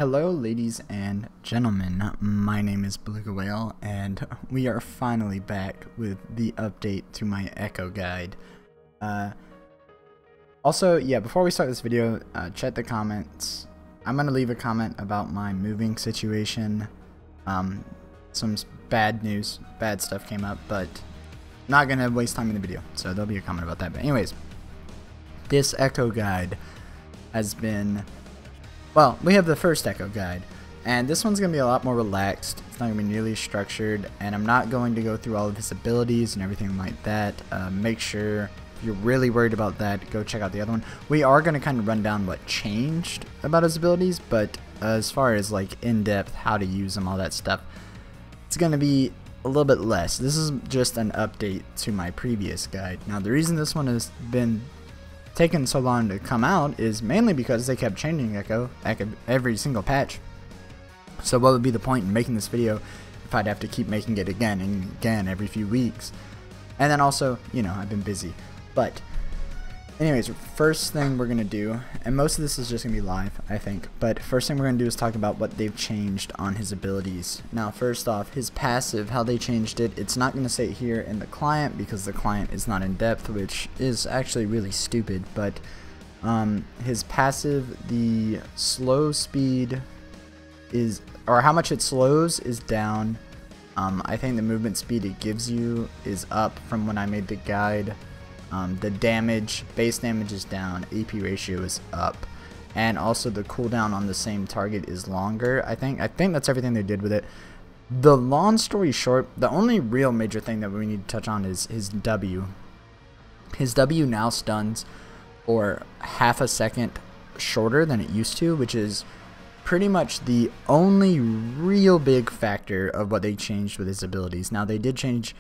Hello ladies and gentlemen, my name is Ballewga and we are finally back with the update to my Ekko guide. Also, before we start this video, check the comments. I'm going to leave a comment about my moving situation. Some bad news, bad stuff came up, but not going to waste time in the video, so there'll be a comment about that. But anyways, this Ekko guide has been... Well, we have the first Ekko guide, and this one's going to be a lot more relaxed. It's not going to be nearly structured, and I'm not going to go through all of his abilities and everything like that. Make sure, if you're really worried about that, go check out the other one. We are going to kind of run down what changed about his abilities, but as far as like in-depth, how to use them, all that stuff, it's going to be a little bit less. This is just an update to my previous guide. Now, the reason this one has been taken so long to come out is mainly because they kept changing Ekko every single patch. So what would be the point in making this video if I'd have to keep making it again and again every few weeks? And then also, you know, I've been busy. But anyways, first thing we're gonna do, and most of this is just gonna be live, I think, but first thing we're gonna do is talk about what they've changed on his abilities. Now, first off, his passive, how they changed it, it's not gonna say here in the client because the client is not in depth, which is actually really stupid. But his passive, the slow speed is, or how much it slows, is down. I think the movement speed it gives you is up from when I made the guide. The damage, base damage is down, AP ratio is up, and also the cooldown on the same target is longer. I think that's everything they did with it. The long story short, the only real major thing that we need to touch on is his W. His W now stuns for half a second shorter than it used to, which is pretty much the only real big factor of what they changed with his abilities. Now, they did change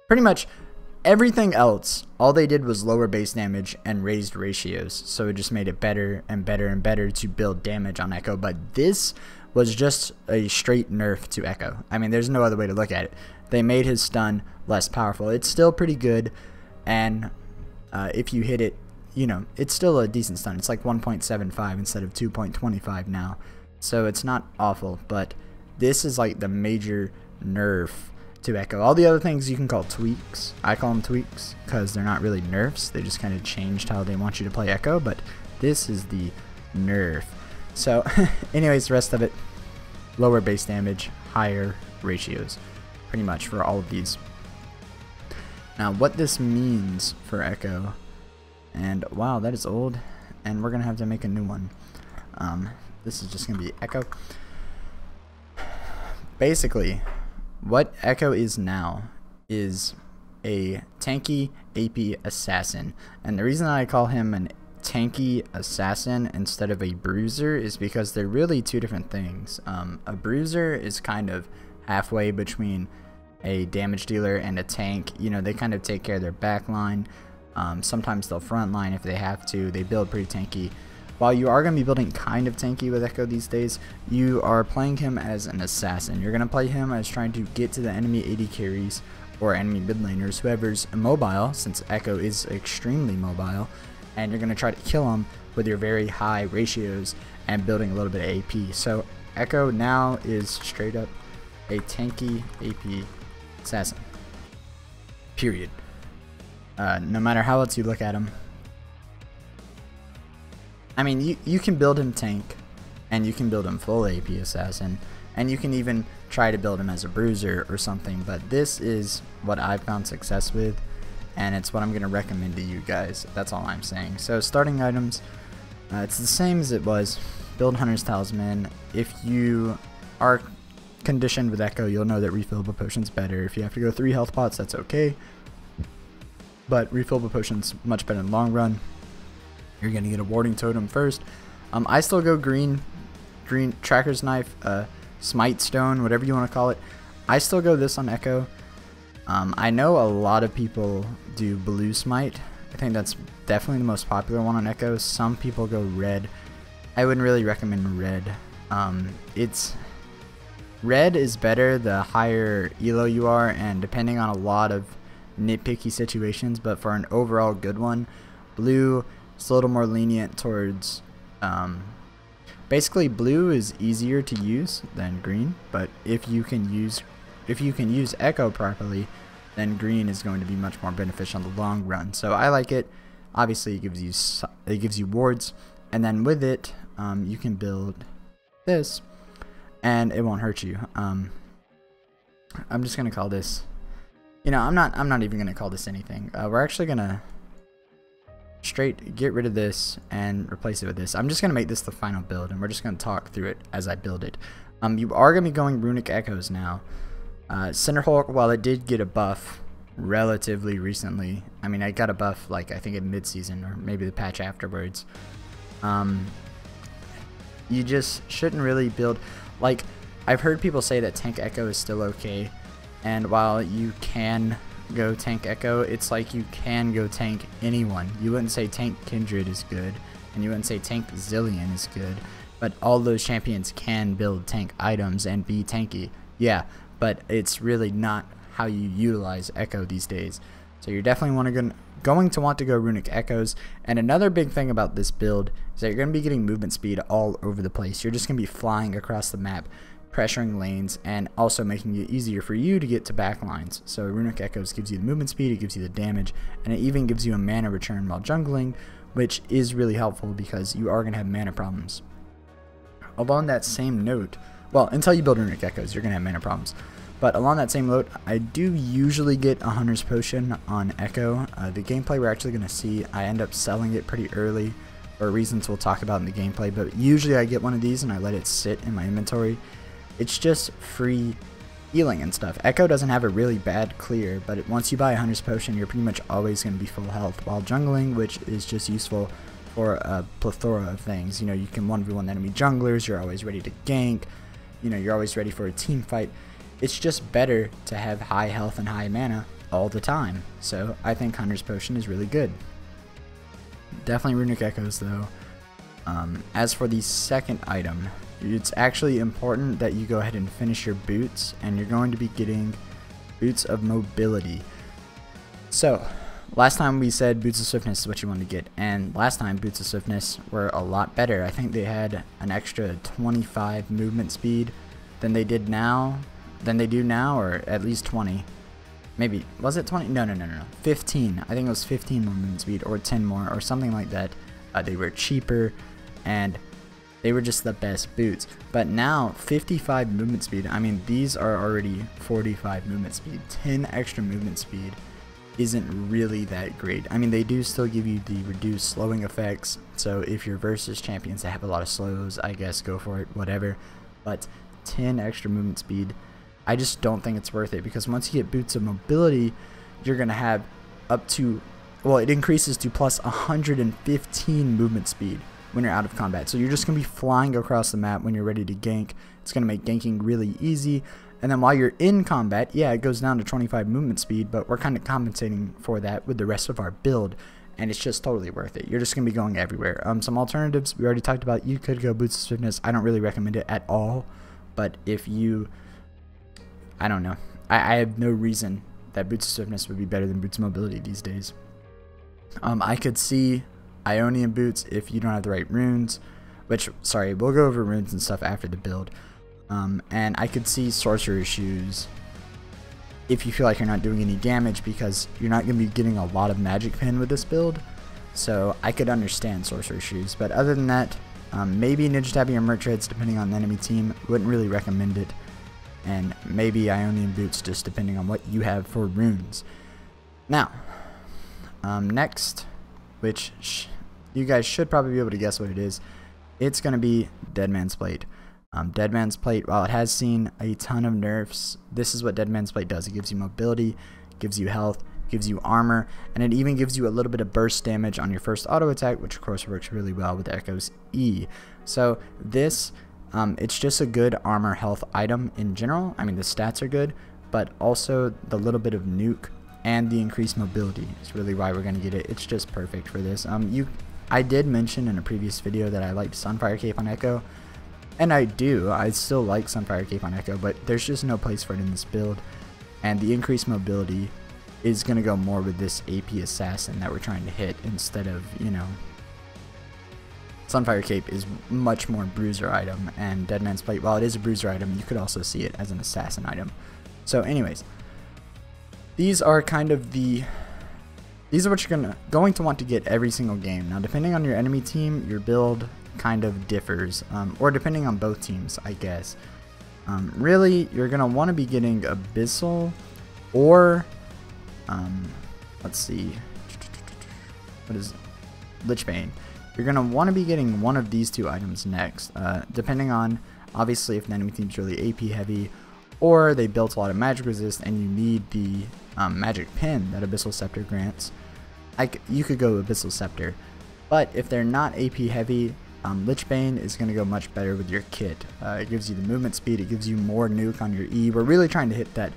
pretty much everything else. All they did was lower base damage and raised ratios, so it just made it better and better and better to build damage on Ekko. But this was just a straight nerf to Ekko. I mean, there's no other way to look at it. They made his stun less powerful. It's still pretty good, and if you hit it, you know, it's still a decent stun. It's like 1.75 instead of 2.25 now, so it's not awful. But this is like the major nerf to Ekko. All the other things you can call tweaks. I call them tweaks because they're not really nerfs. They just kind of changed how they want you to play Ekko, but this is the nerf. So anyways, the rest of it, lower base damage, higher ratios, pretty much for all of these. Now, what this means for Ekko, and wow, that is old, and we're gonna have to make a new one. This is just gonna be Ekko. Basically, what Ekko is now is a tanky AP assassin, and the reason I call him an tanky assassin instead of a bruiser is because they're really two different things. A bruiser is kind of halfway between a damage dealer and a tank. You know, they kind of take care of their back line. Sometimes they'll front line if they have to. They build pretty tanky. While you are going to be building kind of tanky with Ekko these days, you are playing him as an assassin. You're going to play him as trying to get to the enemy AD carries or enemy mid laners, whoever's immobile, since Ekko is extremely mobile, and you're going to try to kill him with your very high ratios and building a little bit of AP. So Ekko now is straight up a tanky AP assassin. Period. No matter how else you look at him. I mean, you can build him tank, and you can build him full AP assassin, and you can even try to build him as a bruiser or something, but this is what I've found success with, and it's what I'm going to recommend to you guys. That's all I'm saying. So starting items, it's the same as it was. Build Hunter's Talisman. If you are conditioned with Ekko, you'll know that refillable potion's better. If you have to go 3 health pots, that's okay, but refillable potion's much better in the long run. You're going to get a warding totem first. I still go green tracker's knife, smite stone, whatever you want to call it. I still go this on Ekko. I know a lot of people do blue smite. I think that's definitely the most popular one on Ekko. Some people go red. I wouldn't really recommend red. Red is better the higher elo you are, and depending on a lot of nitpicky situations, but for an overall good one, blue, it's a little more lenient towards Basically, blue is easier to use than green, but if you can use Ekko properly, then green is going to be much more beneficial in the long run. So I like it. Obviously, it gives you wards, and then with it, you can build this, and it won't hurt you. I'm just gonna call this. You know, I'm not even gonna call this anything. We're actually gonna straight get rid of this and replace it with this. I'm just gonna make this the final build, and we're just gonna talk through it as I build it. You are gonna be going runic echoes now. Cinder Hulk, while it did get a buff relatively recently, I mean, I got a buff like I think in mid-season or maybe the patch afterwards. You just shouldn't really build, like, I've heard people say that tank Ekko is still okay, and while you can go tank Ekko, it's like you can go tank anyone. You wouldn't say tank Kindred is good, and you wouldn't say tank Zillion is good, but all those champions can build tank items and be tanky. Yeah, but it's really not how you utilize Ekko these days. So you're definitely going to want to go runic echoes. And another big thing about this build is that you're going to be getting movement speed all over the place. You're just going to be flying across the map, pressuring lanes, and also making it easier for you to get to backlines. So runic echoes gives you the movement speed, it gives you the damage, and it even gives you a mana return while jungling, which is really helpful because you are going to have mana problems. Along that same note, well, until you build runic echoes, you're going to have mana problems. But along that same note, I do usually get a Hunter's Potion on Ekko. The gameplay we're actually going to see, I end up selling it pretty early for reasons we'll talk about in the gameplay, but usually I get one of these and I let it sit in my inventory. It's just free healing and stuff. Ekko doesn't have a really bad clear, but once you buy a Hunter's Potion, you're pretty much always going to be full health, while jungling, which is just useful for a plethora of things. You know, you can 1v1 enemy junglers, you're always ready to gank, you know, you're always ready for a team fight. It's just better to have high health and high mana all the time. So I think Hunter's Potion is really good. Definitely runic echoes though. As for the second item, it's actually important that you go ahead and finish your boots, and you're going to be getting boots of mobility. So last time we said boots of swiftness is what you want to get, and last time boots of swiftness were a lot better. I think they had an extra 25 movement speed than they do now, or at least 20. Maybe, was it 20? No, 15. I think it was 15 more movement speed, or 10 more, or something like that. They were cheaper, and they were just the best boots. But now, 55 movement speed, I mean, these are already 45 movement speed. 10 extra movement speed isn't really that great. I mean, they do still give you the reduced slowing effects, so if you're versus champions that have a lot of slows, I guess go for it, whatever. But 10 extra movement speed, I just don't think it's worth it, because once you get boots of mobility, you're going to have up to, well, it increases to plus 115 movement speed when you're out of combat. So you're just going to be flying across the map when you're ready to gank. It's going to make ganking really easy. And then while you're in combat, yeah, it goes down to 25 movement speed, but we're kind of compensating for that with the rest of our build, and it's just totally worth it. You're just going to be going everywhere. Some alternatives we already talked about. You could go boots of swiftness. I don't really recommend it at all, but if you, I don't know. I have no reason that boots of swiftness would be better than boots of mobility these days. I could see Ionian boots if you don't have the right runes, which, sorry, we'll go over runes and stuff after the build. And I could see sorcerer shoes if you feel like you're not doing any damage, because you're not going to be getting a lot of magic pin with this build. So I could understand sorcerer shoes, but other than that, maybe Ninja Tabby or Merch Heads depending on the enemy team. Wouldn't really recommend it. And maybe Ionian boots just depending on what you have for runes. Now, next, which you guys should probably be able to guess what it is, it's going to be Dead Man's Plate. Dead Man's Plate, while it has seen a ton of nerfs, this is what Dead Man's Plate does. It gives you mobility, gives you health, gives you armor, and it even gives you a little bit of burst damage on your first auto attack, which of course works really well with Ekko's E. So this, it's just a good armor health item in general. I mean, the stats are good, but also the little bit of nuke and the increased mobility is really why we're going to get it. It's just perfect for this. I did mention in a previous video that I liked Sunfire Cape on Ekko, and I do. I still like Sunfire Cape on Ekko, but there's just no place for it in this build, and the increased mobility is going to go more with this AP assassin that we're trying to hit instead of, you know, Sunfire Cape is much more bruiser item, and Dead Man's Plate, while it is a bruiser item, you could also see it as an assassin item. So anyways, these are kind of the, these are what you're going to want to get every single game. Now depending on your enemy team, your build kind of differs, or depending on both teams, I guess. Really, you're going to want to be getting Abyssal or, let's see, what is Lichbane. You're going to want to be getting one of these two items next, depending on, obviously, if the enemy team's really AP heavy, or they built a lot of magic resist and you need the magic pin that Abyssal Scepter grants. You could go Abyssal Scepter, but if they're not AP heavy, Lichbane is going to go much better with your kit. It gives you the movement speed, it gives you more nuke on your E. We're really trying to hit that.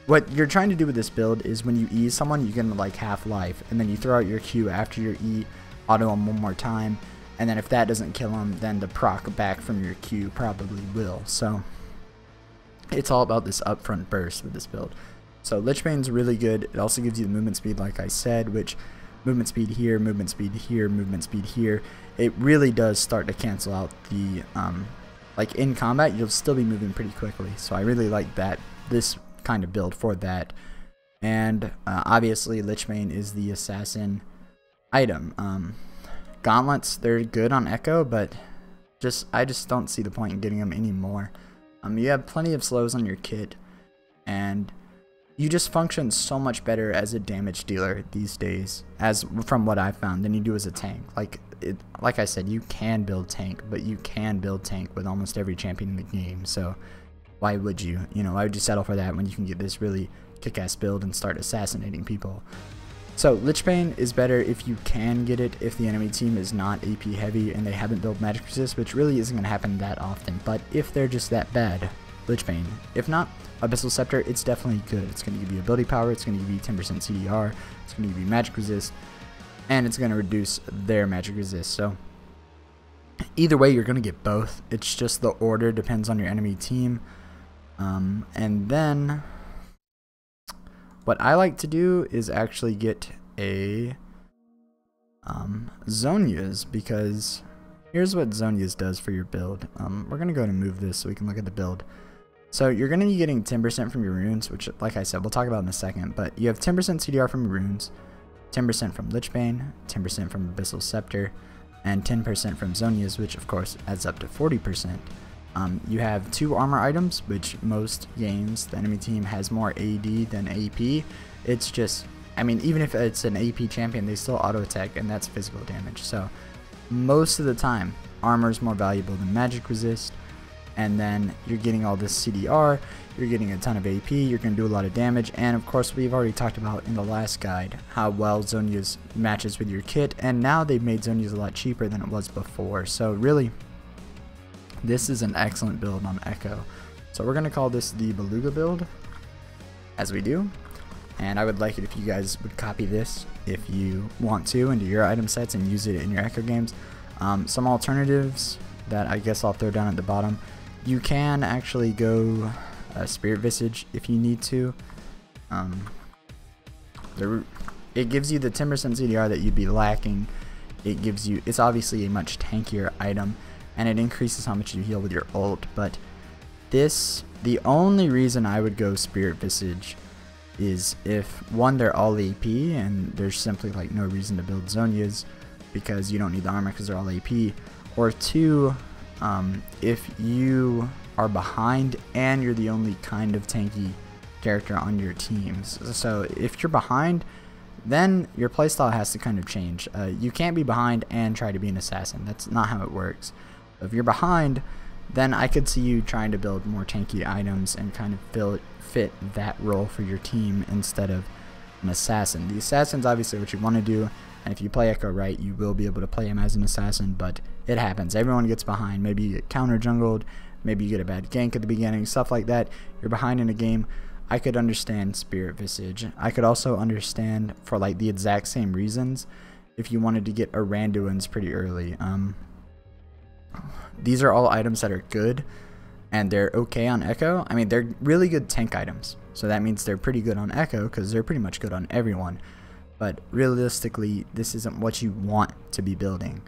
What you're trying to do with this build is when you E someone, you get them like half life, and then you throw out your Q after your E, auto them one more time, and then if that doesn't kill them, then the proc back from your Q probably will. So it's all about this upfront burst with this build. So Lichbane's really good. It also gives you the movement speed, like I said, which movement speed here, movement speed here, movement speed here. It really does start to cancel out the, like in combat, you'll still be moving pretty quickly. So I really like that, this kind of build for that. And obviously Lichbane is the assassin item. Gauntlets, they're good on Ekko, but I just don't see the point in getting them anymore. You have plenty of slows on your kit, and you just function so much better as a damage dealer these days, as from what I've found, than you do as a tank. Like I said, you can build tank, but you can build tank with almost every champion in the game. So why would you? Why would you settle for that when you can get this really kick-ass build and start assassinating people? So Lichbane is better if you can get it if the enemy team is not AP heavy and they haven't built magic resist, which really isn't going to happen that often. But if they're just that bad, Lichbane. If not, Abyssal Scepter, it's definitely good. It's going to give you ability power, it's going to give you 10% CDR, it's going to give you magic resist, and it's going to reduce their magic resist. So either way, you're going to get both. It's just the order depends on your enemy team. And then what I like to do is actually get a Zhonya's, because here's what Zhonya's does for your build. We're going to go ahead and move this so we can look at the build. So you're going to be getting 10% from your runes, which, like I said, we'll talk about in a second. But you have 10% CDR from your runes, 10% from Lichbane, 10% from Abyssal Scepter, and 10% from Zhonya's, which of course adds up to 40%. You have 2 armor items, which most games the enemy team has more AD than AP. It's just, I mean, even if it's an AP champion, they still auto attack, and that's physical damage. So most of the time, armor is more valuable than magic resist. And then you're getting all this CDR, you're getting a ton of AP, you're going to do a lot of damage, and of course we've already talked about in the last guide how well Zhonya's matches with your kit, and now they've made Zhonya's a lot cheaper than it was before. So really, this is an excellent build on Ekko. So we're going to call this the Ballewga build, as we do, and I would like it if you guys would copy this if you want to into your item sets and use it in your Ekko games. Some alternatives that I guess I'll throw down at the bottom. You can actually go Spirit Visage if you need to. It gives you the 10% CDR that you'd be lacking. It's obviously a much tankier item, and it increases how much you heal with your ult. But the only reason I would go Spirit Visage is if, one, they're all AP and there's simply like no reason to build Zhonya's because you don't need the armor because they're all AP, or 2, if you are behind and you're the only kind of tanky character on your teams. So if you're behind, then your playstyle has to kind of change. You can't be behind and try to be an assassin. That's not how it works. If you're behind, then I could see you trying to build more tanky items and kind of fit that role for your team instead of an assassin. The assassin's obviously what you want to do, and if you play Ekko right, you will be able to play him as an assassin, but it happens. Everyone gets behind. Maybe you get counter jungled, maybe you get a bad gank at the beginning, stuff like that. You're behind in a game. I could understand Spirit Visage. I could also understand, for like the exact same reasons, if you wanted to get a Randuin's pretty early. These are all items that are good, and they're okay on Ekko. I mean, they're really good tank items, so that means they're pretty good on Ekko because they're pretty much good on everyone. But realistically, this isn't what you want to be building.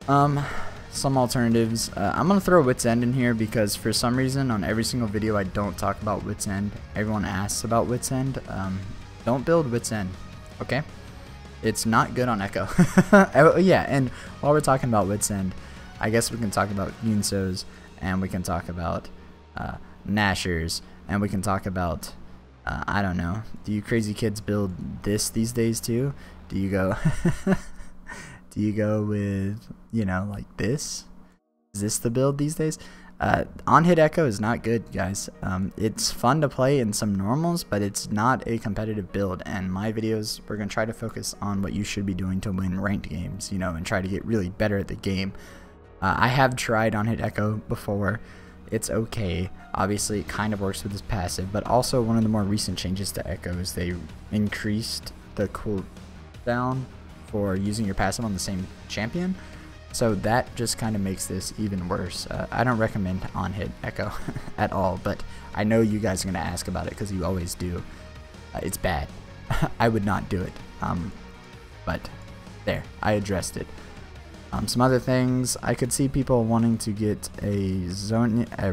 Some alternatives. I'm gonna throw Wit's End in here because for some reason on every single video I don't talk about Wit's End. Everyone asks about Wit's End. Don't build Wit's End, okay? It's not good on Ekko. Oh, yeah, and while we're talking about Wit's End, I guess we can talk about Yunsos, and we can talk about Nashers, and we can talk about I don't know. Do you crazy kids build this these days too? Do you go do you go with, you know, like this? Is this the build these days? On-hit Ekko is not good, guys. It's fun to play in some normals, but it's not a competitive build. And my videos, we're going to try to focus on what you should be doing to win ranked games, you know, and try to get really better at the game. I have tried on-hit Ekko before. It's okay. Obviously, it kind of works with this passive, but also one of the more recent changes to Ekko is they increased the cooldown for using your passive on the same champion. So that just kind of makes this even worse. I don't recommend on-hit Ekko at all, but I know you guys are going to ask about it because you always do. It's bad. I would not do it. But there, I addressed it. Some other things, I could see people wanting to get a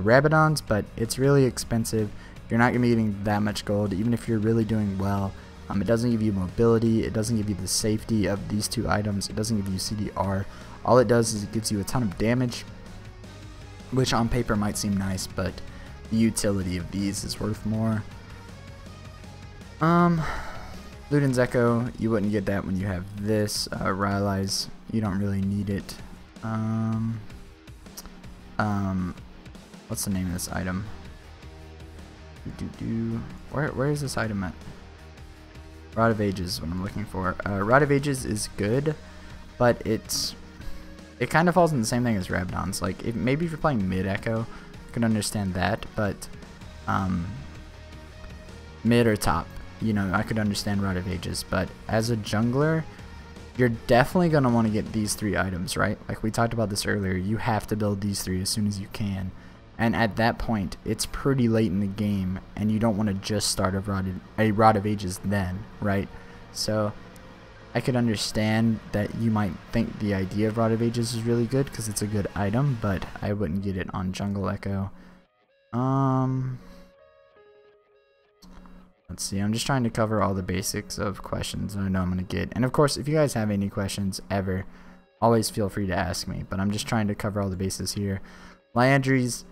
Rabadons, but it's really expensive. You're not going to be getting that much gold, even if you're really doing well. It doesn't give you mobility, it doesn't give you the safety of these two items, it doesn't give you CDR. All it does is it gives you a ton of damage, which on paper might seem nice, but the utility of these is worth more. Luden's Ekko, you wouldn't get that when you have this. Rylai's, you don't really need it. What's the name of this item? Where is this item at? Rod of Ages is what I'm looking for. Rod of Ages is good, but it kind of falls in the same thing as Rabadons. Like, maybe if you're playing mid Ekko, I can understand that, but mid or top, you know, I could understand Rod of Ages. But as a jungler, you're definitely going to want to get these three items, right? Like we talked about this earlier, you have to build these three as soon as you can. And at that point, it's pretty late in the game, and you don't want to just start a Rod of Ages then, right? So I could understand that you might think the idea of Rod of Ages is really good because it's a good item, but I wouldn't get it on Jungle Ekko. Let's see, I'm just trying to cover all the basics of questions that I know I'm going to get. And of course, if you guys have any questions ever, always feel free to ask me, but I'm just trying to cover all the bases here. Liandry's,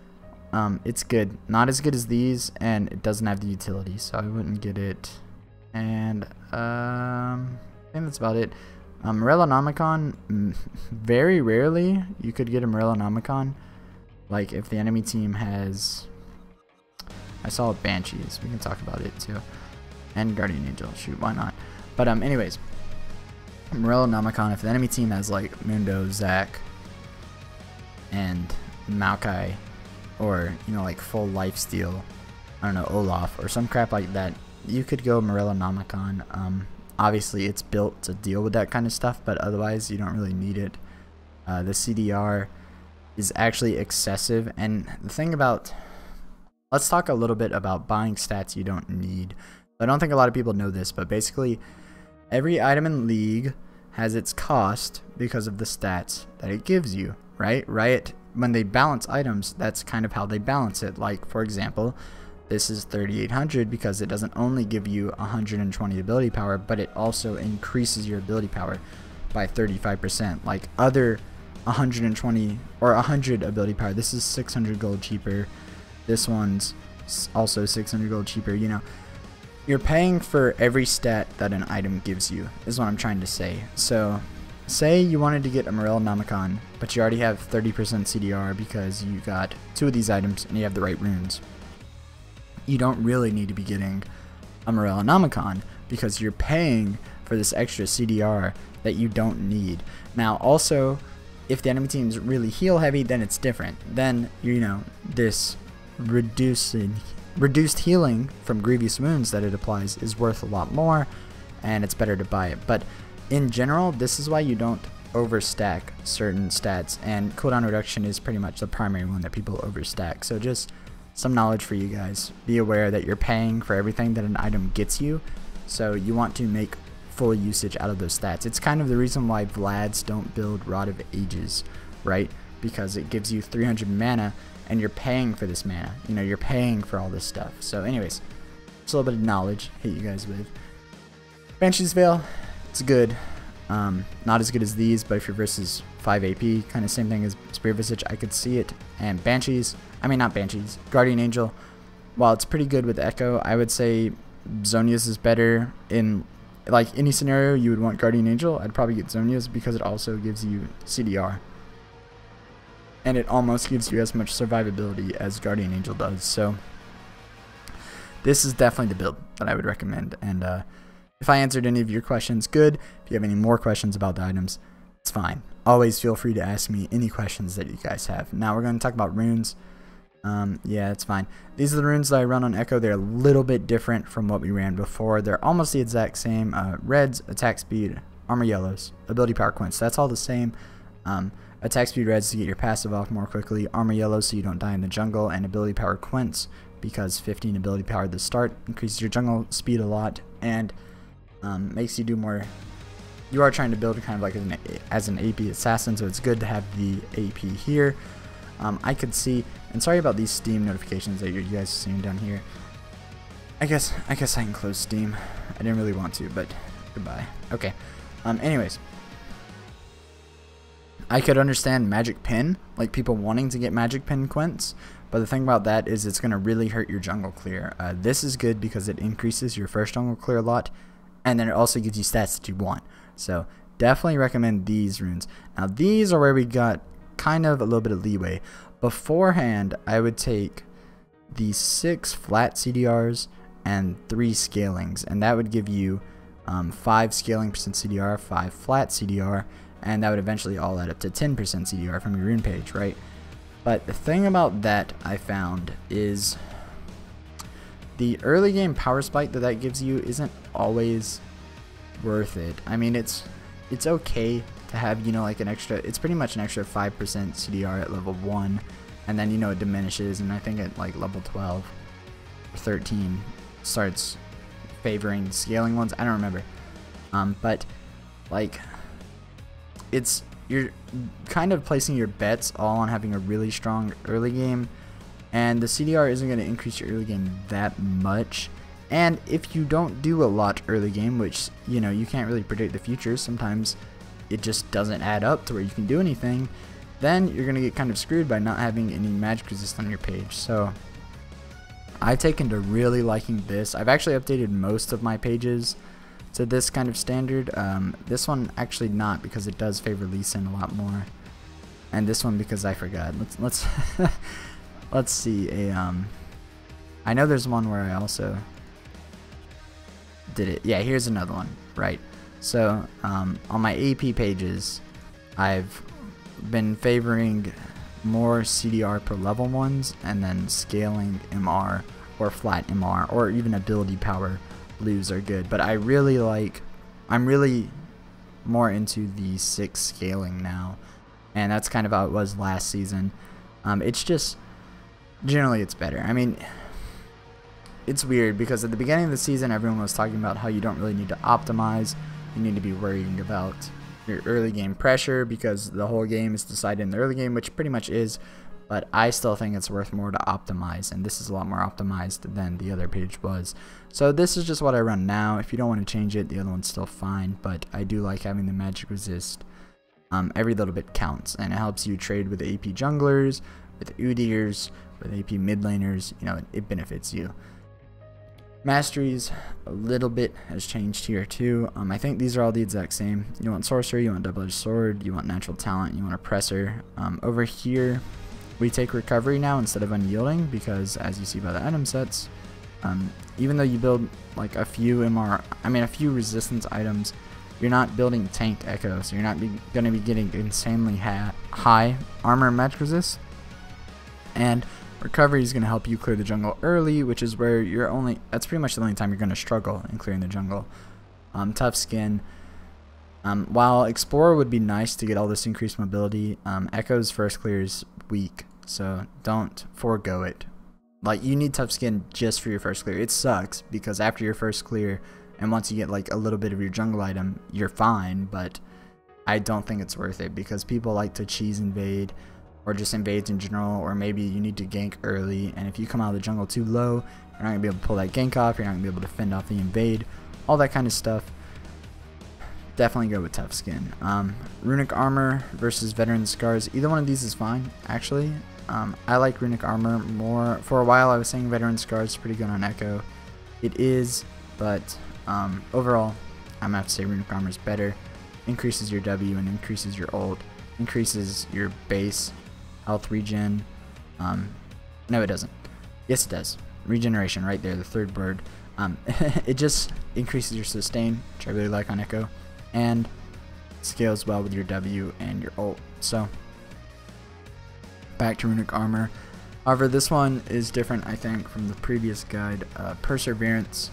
it's good. Not as good as these, and it doesn't have the utility, so I wouldn't get it. And I think that's about it. Morellonomicon, very rarely you could get a Morellonomicon. Like if the enemy team has, I saw Banshees, we can talk about it too, and Guardian Angel, shoot, why not? But anyways, Morellonomicon, if the enemy team has like Mundo, Zac, and Maokai, or you know, like full lifesteal, I don't know, Olaf or some crap like that, you could go Morellonomicon. Obviously it's built to deal with that kind of stuff, but otherwise you don't really need it. The CDR is actually excessive, and the thing about, let's talk a little bit about buying stats you don't need. I don't think a lot of people know this, but basically every item in League has its cost because of the stats that it gives you, right? When they balance items, that's kind of how they balance it. Like, for example, this is 3800 because it doesn't only give you 120 ability power, but it also increases your ability power by 35%. Like other 120 or 100 ability power, this is 600 gold cheaper. This one's also 600 gold cheaper. You know, you're paying for every stat that an item gives you, is what I'm trying to say. So say you wanted to get a Morellonomicon, but you already have 30% CDR because you got 2 of these items and you have the right runes. You don't really need to be getting a Morellonomicon because you're paying for this extra CDR that you don't need. Now also, if the enemy team's really heal heavy, then it's different. Then, you know, this reduced healing from grievous wounds that it applies is worth a lot more, and it's better to buy it. But in general, this is why you don't overstack certain stats, and cooldown reduction is pretty much the primary one that people overstack. So just some knowledge for you guys. Be aware that you're paying for everything that an item gets you, so you want to make full usage out of those stats. It's kind of the reason why Vlads don't build Rod of Ages, right? Because it gives you 300 mana and you're paying for this mana. You know, you're paying for all this stuff. So anyways, just a little bit of knowledge hit you guys with. Banshee's Veil, it's good. Not as good as these, but if you're versus 5 AP, kind of same thing as Spirit Visage, I could see it. And Banshees, I mean not Banshees, Guardian Angel, while it's pretty good with Ekko, I would say Zhonya's is better. In like any scenario you would want Guardian Angel, I'd probably get Zhonya's because it also gives you CDR. And it almost gives you as much survivability as Guardian Angel does. So this is definitely the build that I would recommend. And if I answered any of your questions, good. If you have any more questions about the items, it's fine. Always feel free to ask me any questions that you guys have. Now we're going to talk about runes. Yeah, it's fine. These are the runes that I run on Ekko. They're a little bit different from what we ran before. They're almost the exact same. Reds, attack speed, armor yellows, ability power quints. That's all the same. Attack speed reds to get your passive off more quickly, armor yellows so you don't die in the jungle, and ability power quints because 15 ability power at the start increases your jungle speed a lot and makes you do more. You are trying to build kind of like as an AP assassin, so it's good to have the AP here. I could see, and sorry about these Steam notifications that you guys are seeing down here. I guess I can close Steam. I didn't really want to, but goodbye. Okay. Anyways, I could understand Magic Pin, like people wanting to get Magic Pin quints, but the thing about that is it's going to really hurt your jungle clear. This is good because it increases your first jungle clear a lot, and then it also gives you stats that you want. So definitely recommend these runes. Now these are where we got kind of a little bit of leeway. Beforehand, I would take the 6 flat CDRs and 3 scalings, and that would give you 5 scaling percent CDR, 5 flat CDR, and that would eventually all add up to 10% CDR from your rune page, right? But the thing about that I found is the early game power spike that gives you isn't always worth it. I mean, it's okay to have, you know, like an extra, it's pretty much an extra 5% CDR at level 1, and then, you know, it diminishes, and I think at like level 12 or 13 starts favoring the scaling ones. I don't remember. But like, you're kind of placing your bets all on having a really strong early game, and the CDR isn't going to increase your early game that much. And if you don't do a lot early game, which, you know, you can't really predict the future, sometimes it just doesn't add up to where you can do anything, then you're going to get kind of screwed by not having any magic resist on your page. So I've taken to really liking this. I've actually updated most of my pages to this kind of standard. This one actually not, because it does favor Lee Sin a lot more, and this one because I forgot. Let's let's see I know there's one where I also did it. Yeah, here's another one, right? So on my AP pages, I've been favoring more CDR per level ones, and then scaling MR or flat MR or even ability power blues are good. But I'm really more into the 6 scaling now, and that's kind of how it was last season. It's just generally it's better. I mean, it's weird because at the beginning of the season everyone was talking about how you don't really need to optimize. You need to be worrying about your early game pressure because the whole game is decided in the early game, which pretty much is, but I still think it's worth more to optimize, and this is a lot more optimized than the other page was. So this is just what I run now. If you don't want to change it, the other one's still fine, but I do like having the magic resist. Every little bit counts, and it helps you trade with AP junglers, with Udyrs, with AP mid laners. You know, it benefits you. Masteries, a little bit has changed here too. I think these are all the exact same. You want sorcery, you want double-edged sword, you want natural talent, you want oppressor. Over here, we take recovery now instead of unyielding, because as you see by the item sets, even though you build like a few a few resistance items, you're not building tanked Ekko, so you're not going to be getting insanely high armor and magic resist. And recovery is going to help you clear the jungle early, which is where that's pretty much the only time you're going to struggle in clearing the jungle. Tough skin. While Explorer would be nice to get all this increased mobility, Ekko's first clear is weak, so don't forego it. Like, you need tough skin just for your first clear. It sucks because after your first clear, and once you get like a little bit of your jungle item, you're fine, but I don't think it's worth it because people like to cheese invade or just invades in general, or maybe you need to gank early, and if you come out of the jungle too low, you're not going to be able to pull that gank off, you're not going to be able to fend off the invade, all that kind of stuff. Definitely go with tough skin. Runic armor versus veteran scars, either one of these is fine actually. I like runic armor more. For a while I was saying veteran scars is pretty good on Ekko. It is, but overall I'm gonna have to say runic armor is better. Increases your W and increases your ult, increases your base health regen. No, it doesn't. Yes, it does. Regeneration right there, the third word. It just increases your sustain, which I really like on Ekko, and scales well with your W and your ult. So back to runic armor. However, this one is different, I think, from the previous guide. Perseverance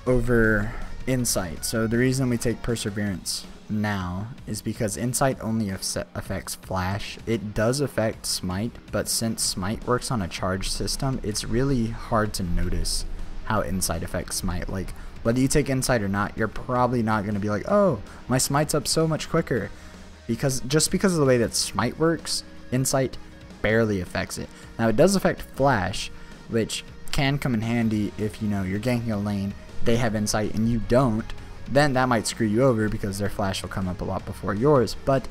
over insight. So the reason we take perseverance now is because insight only affects flash. It does affect smite, but since smite works on a charge system, it's really hard to notice how insight affects smite. Like, whether you take insight or not, you're probably not going to be like, oh, my smite's up so much quicker, because just because of the way that smite works, insight barely affects it. Now it does affect flash, which can come in handy if you know you're ganking a lane, they have insight and you don't, then that might screw you over because their flash will come up a lot before yours. But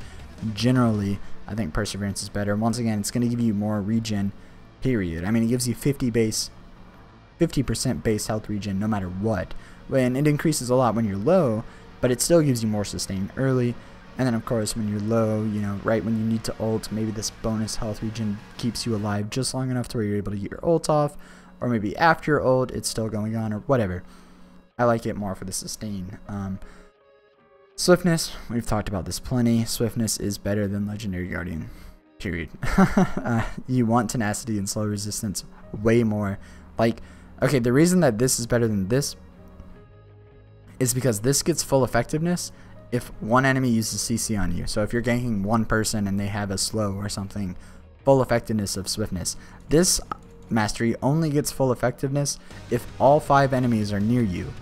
generally I think perseverance is better. Once again, it's going to give you more regen, period. I mean, it gives you 50% base health regen no matter what, and it increases a lot when you're low, but it still gives you more sustain early. And then of course when you're low, you know, right when you need to ult, maybe this bonus health regen keeps you alive just long enough to where you're able to get your ult off, or maybe after your ult it's still going on, or whatever. I like it more for the sustain. Swiftness, we've talked about this plenty. Swiftness is better than Legendary Guardian, period. You want tenacity and slow resistance way more. Like, okay, the reason that this is better than this is because this gets full effectiveness if one enemy uses CC on you. So if you're ganking one person and they have a slow or something, full effectiveness of swiftness. This mastery only gets full effectiveness if all 5 enemies are near you,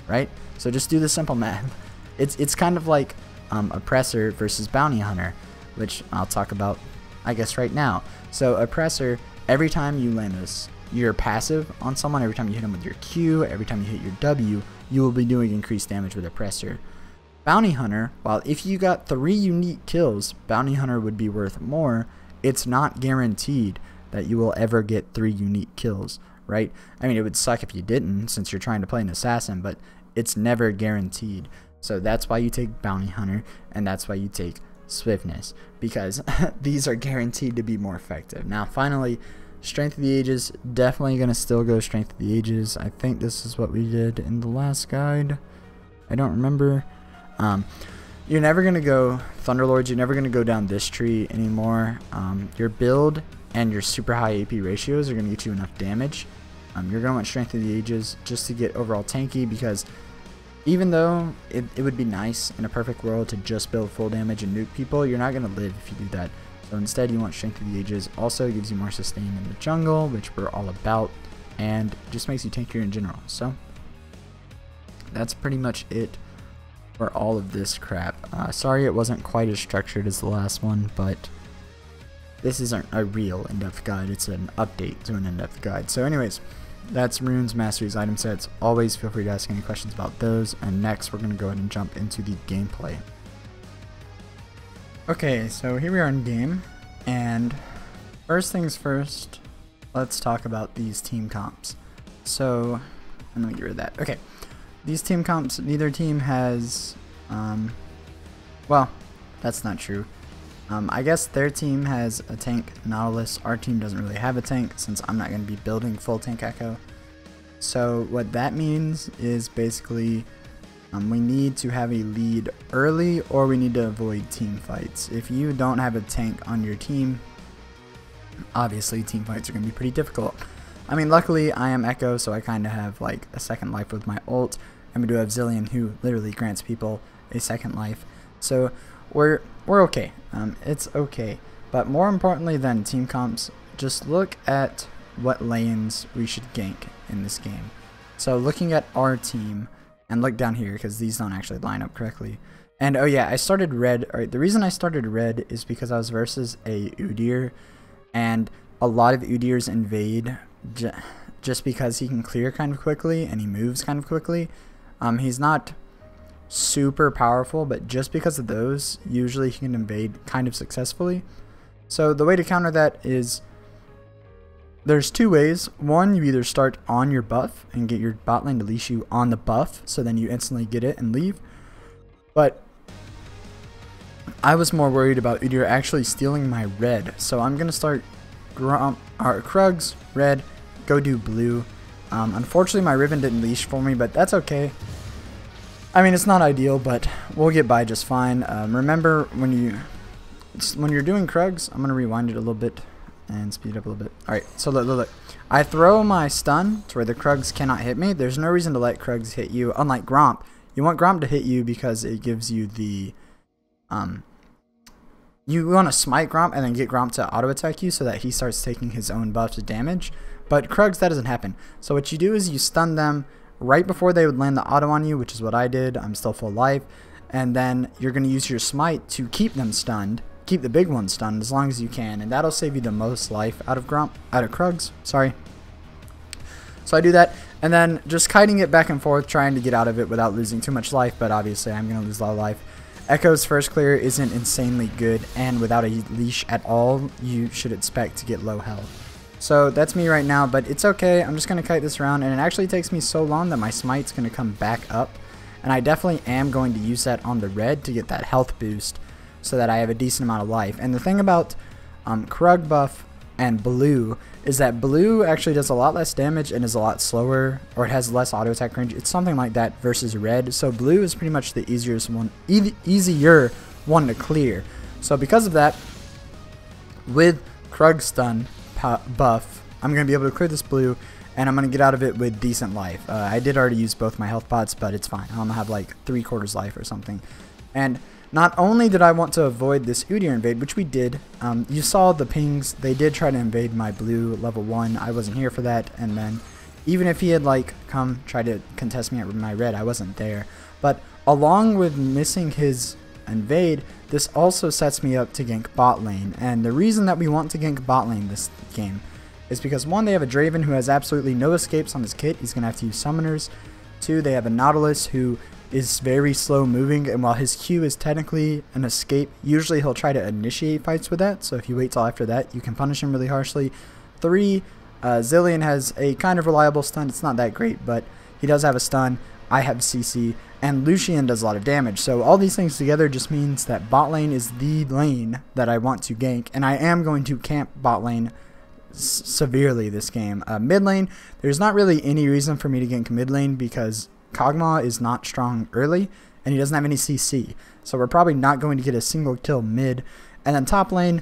right? So just do the simple math. It's kind of like Oppressor versus Bounty Hunter, which I'll talk about, I guess, right now. So Oppressor, every time you land your passive on someone, every time you hit them with your Q, every time you hit your W, you will be doing increased damage with Oppressor. Bounty Hunter, while if you got 3 unique kills, Bounty Hunter would be worth more, it's not guaranteed that you will ever get 3 unique kills, right? I mean, it would suck if you didn't, since you're trying to play an assassin, but it's never guaranteed. So that's why you take Bounty Hunter, and that's why you take Swiftness, because these are guaranteed to be more effective. Now, finally, Strength of the Ages, definitely going to still go Strength of the Ages. I think this is what we did in the last guide. I don't remember. You're never going to go Thunderlords, you're never going to go down this tree anymore. Your build and your super high AP ratios are going to get you enough damage. You're going to want Strength of the Ages just to get overall tanky, because even though it would be nice in a perfect world to just build full damage and nuke people, you're not going to live if you do that. So instead you want Strength of the Ages. Also gives you more sustain in the jungle, which we're all about, and just makes you tankier in general. So that's pretty much it for all of this crap. Sorry it wasn't quite as structured as the last one, but this isn't a real in-depth guide, it's an update to an in-depth guide. So anyways, that's runes, masteries, item sets. Always feel free to ask any questions about those, and next we're going to go ahead and jump into the gameplay. Okay, so here we are in game, and first things first, let's talk about these team comps. So, let me get rid of that. Okay, these team comps, neither team has, well, that's not true. I guess their team has a tank Nautilus. Our team doesn't really have a tank, since I'm not going to be building full tank Ekko. So what that means is basically we need to have a lead early, or we need to avoid team fights. If you don't have a tank on your team, obviously team fights are going to be pretty difficult. I mean, luckily I am Ekko, so I kind of have like a second life with my ult, and we do have Zillion, who literally grants people a second life. So we're okay. It's okay. But more importantly than team comps, just look at what lanes we should gank in this game. So looking at our team, and look down here because these don't actually line up correctly. And oh yeah, I started red. Alright, the reason I started red is because I was versus a Udyr, and a lot of Udyrs invade just because he can clear kind of quickly and he moves kind of quickly. He's not super powerful, but just because of those, usually he can invade kind of successfully. So the way to counter that is, there's two ways. One, you either start on your buff and get your bot lane to leash you on the buff, so then you instantly get it and leave. But I was more worried about Udyr actually stealing my red, so I'm gonna start Krugs, red, go do blue. Unfortunately, my Riven didn't leash for me, but that's okay. I mean, it's not ideal, but we'll get by just fine. Remember, when you're doing Krugs, I'm gonna rewind it a little bit and speed up a little bit. Alright, so look. I throw my stun to where the Krugs cannot hit me. There's no reason to let Krugs hit you, unlike Gromp. You want Gromp to hit you because it gives you the... you want to smite Gromp and then get Gromp to auto attack you so that he starts taking his own buff to damage. But Krugs, that doesn't happen. So what you do is you stun them right before they would land the auto on you, which is what I did. I'm still full life. And then you're going to use your smite to keep them stunned. Keep the big one stunned as long as you can, and that'll save you the most life out of Krugs. Sorry. So I do that, and then just kiting it back and forth, trying to get out of it without losing too much life, but obviously I'm going to lose a lot of life. Ekko's first clear isn't insanely good, and without a leash at all, you should expect to get low health. So that's me right now, but it's okay. I'm just going to kite this around, and it actually takes me so long that my smite's going to come back up, and I definitely am going to use that on the red to get that health boost, so that I have a decent amount of life. And the thing about Krug buff and blue is that blue actually does a lot less damage and is a lot slower, or it has less auto attack range. It's something like that versus red. So blue is pretty much the easier one to clear. So because of that, with Krug stun buff, I'm going to be able to clear this blue, and I'm going to get out of it with decent life. I did already use both my health pots, but it's fine. I'm going to have like 3/4 life or something. And not only did I want to avoid this Udyr invade, which we did, you saw the pings, they did try to invade my blue level 1, I wasn't here for that, and then even if he had like come try to contest me at my red, I wasn't there. But along with missing his invade, this also sets me up to gank bot lane, and the reason that we want to gank bot lane this game is because 1, they have a Draven who has absolutely no escapes on his kit, he's going to have to use summoners. 2, they have a Nautilus who is very slow moving, and while his Q is technically an escape, usually he'll try to initiate fights with that, so if you wait till after that, you can punish him really harshly. 3, Zilean has a kind of reliable stun. It's not that great, but he does have a stun. I have CC, and Lucian does a lot of damage, so all these things together just means that bot lane is the lane that I want to gank, and I am going to camp bot lane severely this game. Mid lane, there's not really any reason for me to gank mid lane because Kog'Maw is not strong early, and he doesn't have any CC, so we're probably not going to get a single kill mid. And then top lane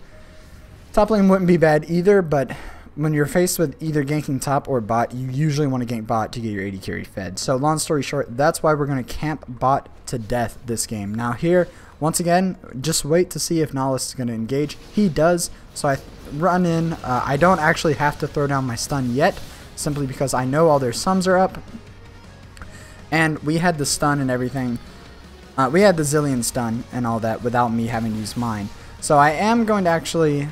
wouldn't be bad either, but when you're faced with either ganking top or bot, you usually want to gank bot to get your AD carry fed. So long story short, that's why we're going to camp bot to death this game. Now here, once again, just wait to see if Nautilus is going to engage. He does, so I run in. I don't actually have to throw down my stun yet, simply because I know all their sums are up. And we had the stun and everything. We had the Zilean stun and all that without me having used mine. So I am going to actually...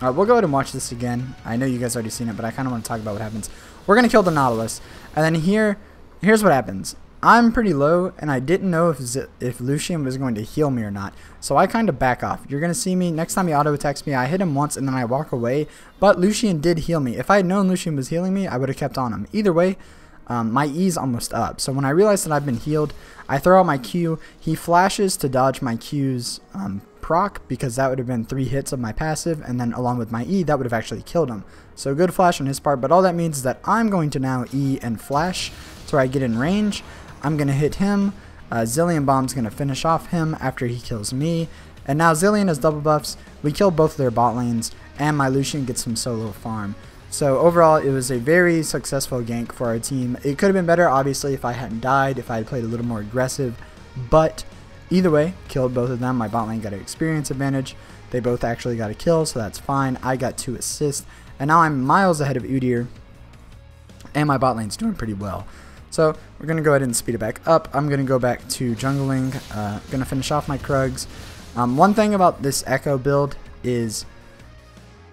we'll go ahead and watch this again. I know you guys already seen it, but I kind of want to talk about what happens. We're going to kill the Nautilus. And then here's what happens. I'm pretty low, and I didn't know if Lucian was going to heal me or not. So I kind of back off. You're going to see me, next time he auto-attacks me, I hit him once and then I walk away. But Lucian did heal me. If I had known Lucian was healing me, I would have kept on him. Either way, my E's almost up. So when I realized that I've been healed, I throw out my Q. He flashes to dodge my Q's proc, because that would have been 3 hits of my passive, and then along with my E, that would have actually killed him. So good flash on his part, but all that means is that I'm going to now E and flash so I get in range. I'm going to hit him. Zilean Bomb's going to finish off him after he kills me. And now Zilean has double buffs. We kill both of their bot lanes, and my Lucian gets some solo farm. So overall, it was a very successful gank for our team. It could have been better, obviously, if I hadn't died, if I had played a little more aggressive. But either way, killed both of them. My bot lane got an experience advantage. They both actually got a kill, so that's fine. I got 2 assists. And now I'm miles ahead of Udyr. and my bot lane's doing pretty well. So we're going to go ahead and speed it back up. I'm going to go back to jungling, going to finish off my Krugs. One thing about this Ekko build is,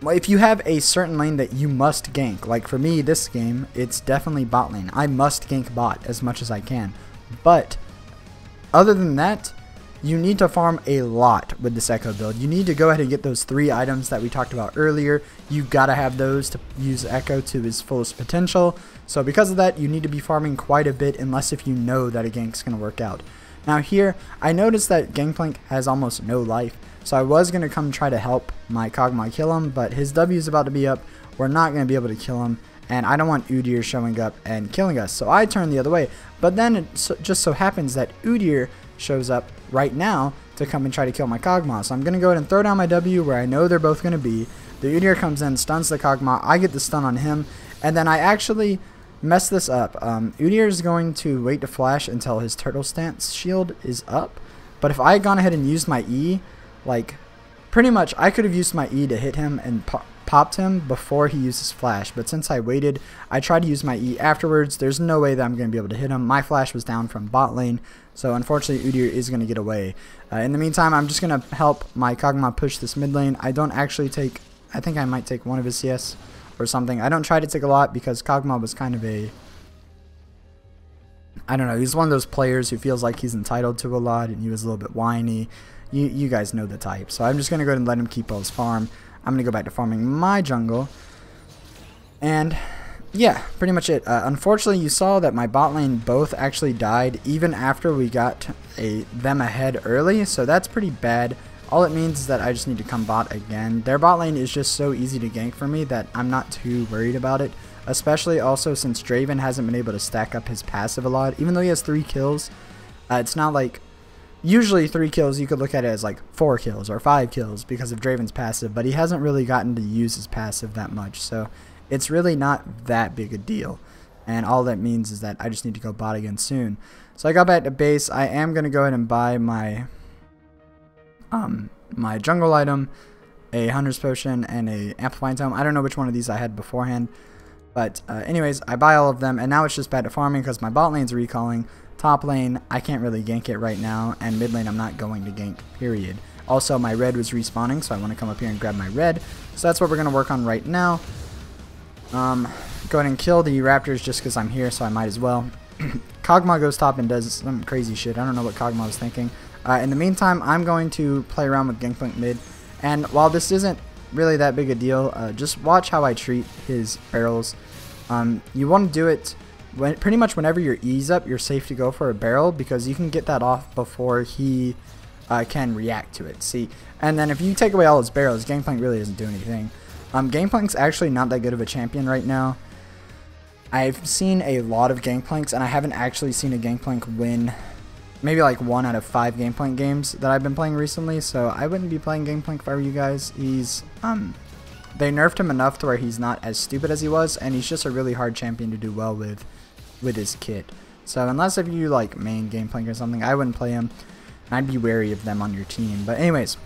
well, if you have a certain lane that you must gank, like for me this game, it's definitely bot lane. I must gank bot as much as I can. But other than that, you need to farm a lot with this Ekko build. You need to go ahead and get those 3 items that we talked about earlier. You gotta have those to use Ekko to his fullest potential. So because of that, you need to be farming quite a bit, unless if you know that a gank's gonna work out. Now here, I noticed that Gangplank has almost no life, so I was gonna come try to help my Kog'Maw kill him, but his W is about to be up. We're not gonna be able to kill him, and I don't want Udyr showing up and killing us, so I turn the other way. But then it just so happens that Udyr shows up right now to come and try to kill my Kog'Maw. So I'm going to go ahead and throw down my W where I know they're both going to be. The Udyr comes in, stuns the Kog'Maw. I get the stun on him, and then I actually mess this up. Udyr is going to wait to flash until his turtle stance shield is up. But if I had gone ahead and used my E, like pretty much I could have used my E to hit him and popped him before he used his flash, but since I waited, I tried to use my E afterwards. There's no way that I'm going to be able to hit him. My flash was down from bot lane, so unfortunately Udyr is going to get away. In the meantime, I'm just going to help my Kog'Maw push this mid lane. I don't actually take, I think I might take one of his CS or something. I don't try to take a lot because Kog'Maw was kind of a, I don't know, he's one of those players who feels like he's entitled to a lot, and he was a little bit whiny. You guys know the type. So I'm just going to go ahead and let him keep all his farm. I'm going to go back to farming my jungle. And yeah, pretty much it. Unfortunately, you saw that my bot lane both actually died even after we got them ahead early. So that's pretty bad. All it means is that I just need to come bot again. Their bot lane is just so easy to gank for me that I'm not too worried about it. Especially also since Draven hasn't been able to stack up his passive a lot. Even though he has 3 kills, it's not like... Usually 3 kills you could look at it as like 4 kills or 5 kills because of Draven's passive, but he hasn't really gotten to use his passive that much, so it's really not that big a deal. And all that means is that I just need to go bot again soon. So I got back to base. I am going to go ahead and buy my my jungle item, a Hunter's Potion, and a Amplifying Tome. I don't know which one of these I had beforehand, but anyways, I buy all of them, and now it's just back to farming because my bot lane's recalling. Top lane, I can't really gank it right now, and mid lane I'm not going to gank, period. Also, my red was respawning, so I want to come up here and grab my red. So that's what we're going to work on right now. Go ahead and kill the raptors just because I'm here, so I might as well. Kog'Maw goes top and does some crazy shit. I don't know what Kog'Maw was thinking. In the meantime, I'm going to play around with Gangplank mid. And while this isn't really that big a deal, just watch how I treat his barrels. You want to do it... pretty much whenever your E's up, you're safe to go for a barrel because you can get that off before he can react to it. See, and then if you take away all his barrels, Gangplank really doesn't do anything. Gangplank's actually not that good of a champion right now. I've seen a lot of Gangplanks, and I haven't actually seen a Gangplank win maybe like 1 out of 5 Gangplank games that I've been playing recently, so I wouldn't be playing Gangplank if I were you guys. He's they nerfed him enough to where he's not as stupid as he was, and he's just a really hard champion to do well with his kit. So unless if you like main Gangplank or something, I wouldn't play him. I'd be wary of them on your team. But anyways,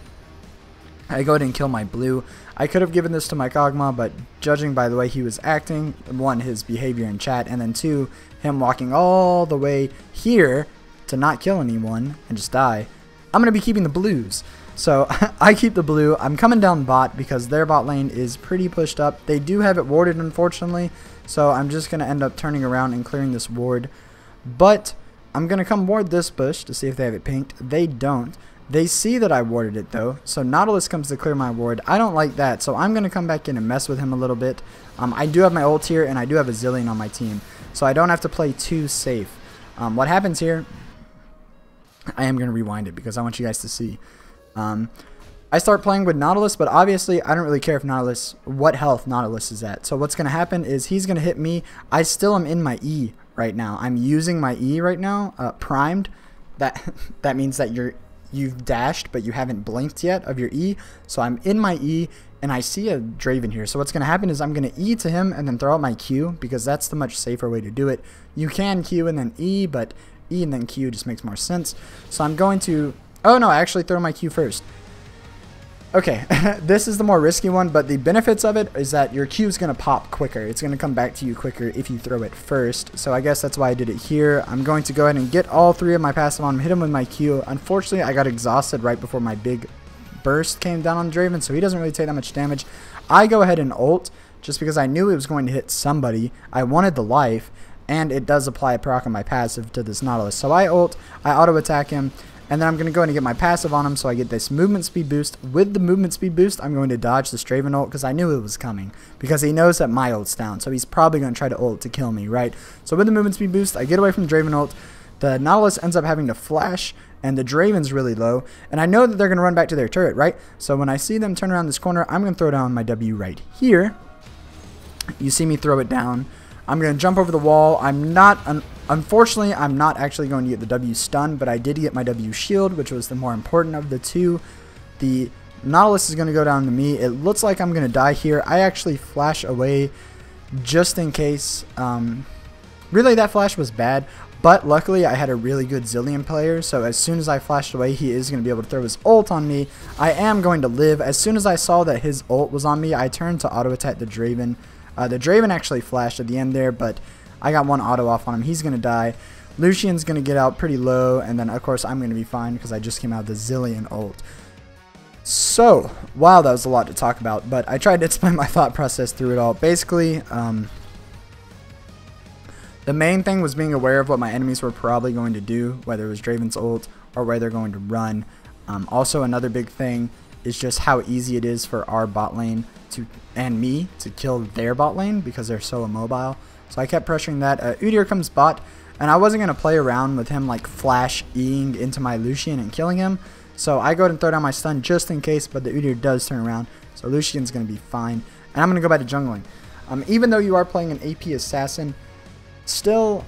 I go ahead and kill my blue. I could have given this to my Kog'Maw, but judging by the way he was acting, 1, his behavior in chat, and then 2, him walking all the way here to not kill anyone and just die, I'm going to be keeping the blues. So I keep the blue. I'm coming down bot because their bot lane is pretty pushed up. They do have it warded, unfortunately, so I'm just going to end up turning around and clearing this ward. But I'm going to come ward this bush to see if they have it pinked. They don't. They see that I warded it though, so Nautilus comes to clear my ward. I don't like that, so I'm going to come back in and mess with him a little bit. I do have my ult here, and I do have a Zillion on my team, so I don't have to play too safe. What happens here, I am going to rewind it because I want you guys to see. I start playing with Nautilus, but obviously I don't really care if what health Nautilus is at. So what's going to happen is he's going to hit me. I still am in my E right now. I'm using my E right now, primed. That means that you've dashed, but you haven't blinked yet of your E. So I'm in my E, and I see a Draven here. So what's going to happen is I'm going to E to him and then throw out my Q, because that's the much safer way to do it. You can Q and then E, but E and then Q just makes more sense. So I'm going to... Oh no, I actually throw my Q first. Okay, this is the more risky one, but the benefits of it is that your Q is going to pop quicker. It's going to come back to you quicker if you throw it first. So I guess that's why I did it here. I'm going to go ahead and get all 3 of my passive on him, hit him with my Q. Unfortunately, I got exhausted right before my big burst came down on Draven, so he doesn't really take that much damage. I go ahead and ult just because I knew it was going to hit somebody. I wanted the life, and it does apply a proc on my passive to this Nautilus. So I ult, I auto attack him. And then I'm going to go ahead and get my passive on him so I get this movement speed boost. With the movement speed boost, I'm going to dodge the Draven ult because I knew it was coming. Because he knows that my ult's down, so he's probably going to try to ult to kill me, right? So with the movement speed boost, I get away from the Draven ult. The Nautilus ends up having to flash, and the Draven's really low. And I know that they're going to run back to their turret, right? So when I see them turn around this corner, I'm going to throw down my W right here. You see me throw it down. I'm going to jump over the wall. Unfortunately, I'm not actually going to get the W stun, but I did get my W shield, which was the more important of the two. The Nautilus is going to go down to me. It looks like I'm going to die here. I actually flash away just in case. Really, that flash was bad, but luckily I had a really good Zilean player, so as soon as I flashed away, he is going to be able to throw his ult on me. I am going to live. As soon as I saw that his ult was on me, I turned to auto attack the Draven. The Draven actually flashed at the end there, but I got one auto off on him. He's going to die. Lucian's going to get out pretty low, and then, of course, I'm going to be fine because I just came out of the Zilean ult. So, wow, that was a lot to talk about, but I tried to explain my thought process through it all. Basically, the main thing was being aware of what my enemies were probably going to do, whether it was Draven's ult or where they're going to run. Also, another big thing is just how easy it is for our bot lane and me to kill their bot lane because they're so immobile. So I kept pressuring that. Udyr comes bot, and I wasn't going to play around with him like flash E-ing into my Lucian and killing him. So I go ahead and throw down my stun just in case, but the Udyr does turn around. So Lucian's going to be fine. And I'm going to go back to jungling. Even though you are playing an AP assassin, still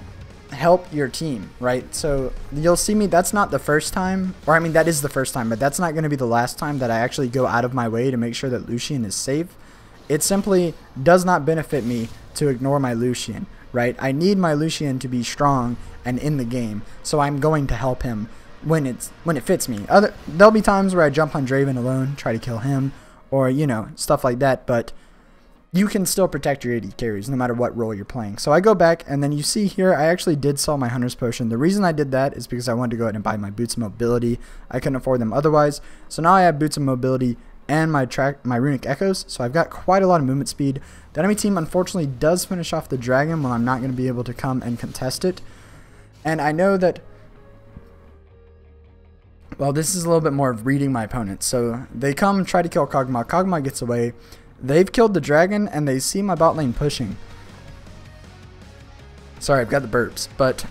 help your team, right? So you'll see me, that's not the first time, or I mean that is the first time, but that's not going to be the last time that I actually go out of my way to make sure that Lucian is safe. It simply does not benefit me to ignore my Lucian, right? I need my Lucian to be strong and in the game, so I'm going to help him when it fits me. There'll be times where I jump on Draven alone, try to kill him, or you know, stuff like that, but you can still protect your AD carries no matter what role you're playing. So I go back, and then you see here, I actually did sell my Hunter's Potion. The reason I did that is because I wanted to go ahead and buy my Boots of Mobility. I couldn't afford them otherwise. So now I have Boots of Mobility and my Runic Echoes. So I've got quite a lot of movement speed. The enemy team, unfortunately, does finish off the Dragon when I'm not going to be able to come and contest it. And I know that, well, this is a little bit more of reading my opponent. So they come, try to kill Kog'Maw. Kog'Maw gets away. They've killed the Dragon, and they see my bot lane pushing. Sorry, I've got the burps. But,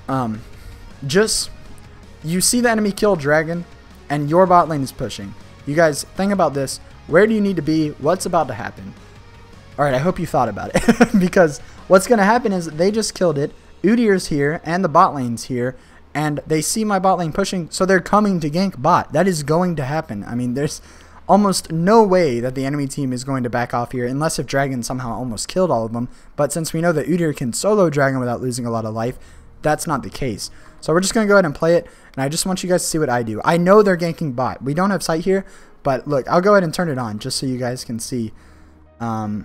you see the enemy kill Dragon, and your bot lane is pushing. You guys, think about this. Where do you need to be? What's about to happen? Alright, I hope you thought about it. Because what's going to happen is they just killed it. Udyr's here, and the bot lane's here. And they see my bot lane pushing, so they're coming to gank bot. That is going to happen. I mean, there's almost no way that the enemy team is going to back off here, unless if Dragon somehow almost killed all of them. But since we know that Udyr can solo Dragon without losing a lot of life, that's not the case. So we're just going to go ahead and play it, and I just want you guys to see what I do. I know they're ganking bot. We don't have sight here, but look, I'll go ahead and turn it on just so you guys can see. Alright,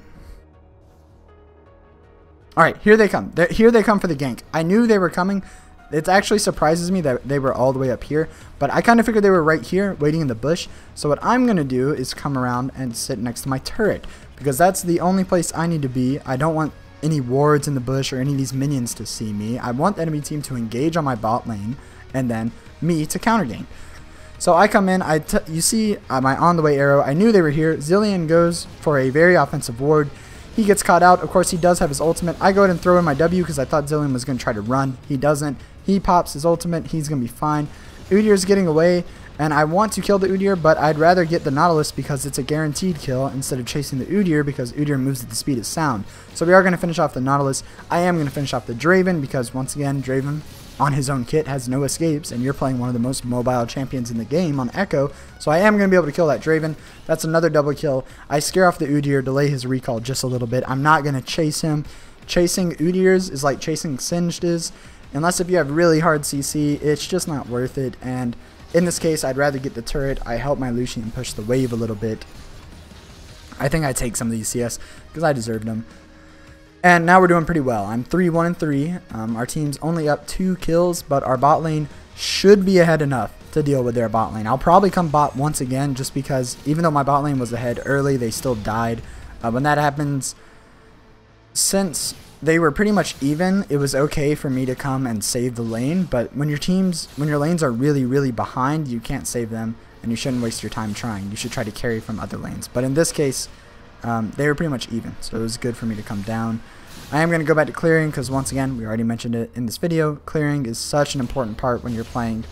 here they come. Here they come for the gank. I knew they were coming. It actually surprises me that they were all the way up here, but I kind of figured they were right here waiting in the bush. So what I'm going to do is come around and sit next to my turret, because that's the only place I need to be. I don't want any wards in the bush or any of these minions to see me. I want the enemy team to engage on my bot lane and then me to counter gank. So I come in, you see my on the way arrow. I knew they were here. Zilean goes for a very offensive ward. He gets caught out. Of course, he does have his ultimate. I go ahead and throw in my W because I thought Zilean was going to try to run. He doesn't. He pops his ultimate. He's going to be fine. Udyr's getting away, and I want to kill the Udyr, but I'd rather get the Nautilus because it's a guaranteed kill instead of chasing the Udyr because Udyr moves at the speed of sound. So we are going to finish off the Nautilus. I am going to finish off the Draven because, once again, Draven on his own kit has no escapes, and you're playing one of the most mobile champions in the game on Ekko, so I am going to be able to kill that Draven. That's another double kill. I scare off the Udyr, delay his recall just a little bit. I'm not going to chase him. Chasing Udyrs is like chasing Singed is. Unless if you have really hard CC, it's just not worth it. And in this case, I'd rather get the turret. I help my Lucian push the wave a little bit. I think I take some of these CS because I deserved them. And now we're doing pretty well. I'm 3-1-3. Our team's only up 2 kills, but our bot lane should be ahead enough to deal with their bot lane. I'll probably come bot once again just because even though my bot lane was ahead early, they still died. When that happens, since they were pretty much even, it was okay for me to come and save the lane. But when your lanes are really behind, you can't save them, and you shouldn't waste your time trying. You should try to carry from other lanes. But in this case, they were pretty much even, so it was good for me to come down. I am going to go back to clearing because once again, we already mentioned it in this video. Clearing is such an important part when you're playing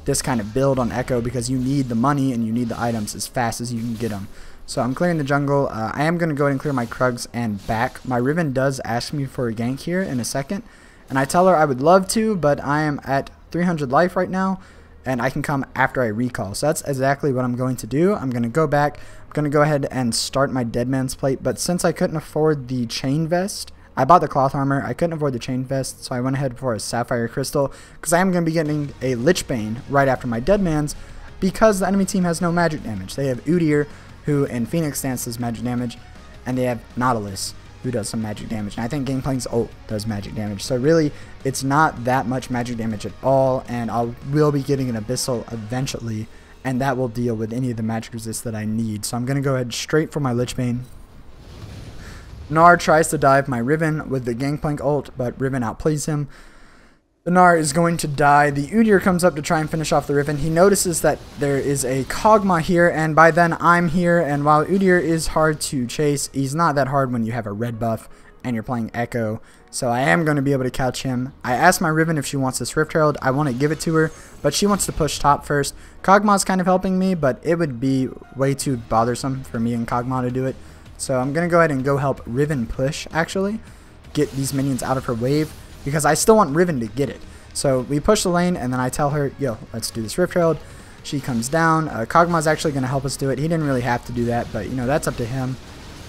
this kind of build on Ekko because you need the money and you need the items as fast as you can get them. So I'm clearing the jungle. I am going to go ahead and clear my Krugs and back. My Riven does ask me for a gank here in a second, and I tell her I would love to, but I am at 300 life right now, and I can come after I recall. So that's exactly what I'm going to do. I'm going to go back. I'm going to go ahead and start my Dead Man's Plate, but since I couldn't afford the chain vest, I bought the cloth armor. I couldn't afford the chain vest, so I went ahead for a sapphire crystal because I am going to be getting a Lich Bane right after my Dead Man's because the enemy team has no magic damage. They have Udyr, who in Phoenix Stance does magic damage, and they have Nautilus, who does some magic damage. And I think Gangplank's ult does magic damage. So really, it's not that much magic damage at all, and I will be getting an Abyssal eventually, and that will deal with any of the magic resist that I need. So I'm going to go ahead straight for my Lich Bane. Gnar tries to dive my Riven with the Gangplank ult, but Riven outplays him. The Gnar is going to die. The Udyr comes up to try and finish off the Riven. He notices that there is a Kog'Maw here, and by then I'm here, and while Udyr is hard to chase, he's not that hard when you have a red buff and you're playing Ekko. So I am going to be able to catch him. I asked my Riven if she wants this Rift Herald. I want to give it to her, but she wants to push top first. Kog'Maw's kind of helping me, but it would be way too bothersome for me and Kog'Maw to do it. So I'm going to go ahead and go help Riven push, actually. Get these minions out of her wave, because I still want Riven to get it. So we push the lane, and then I tell her, yo, let's do this Rift Herald. She comes down. Kog'Maw's actually going to help us do it. He didn't really have to do that, but, you know, that's up to him.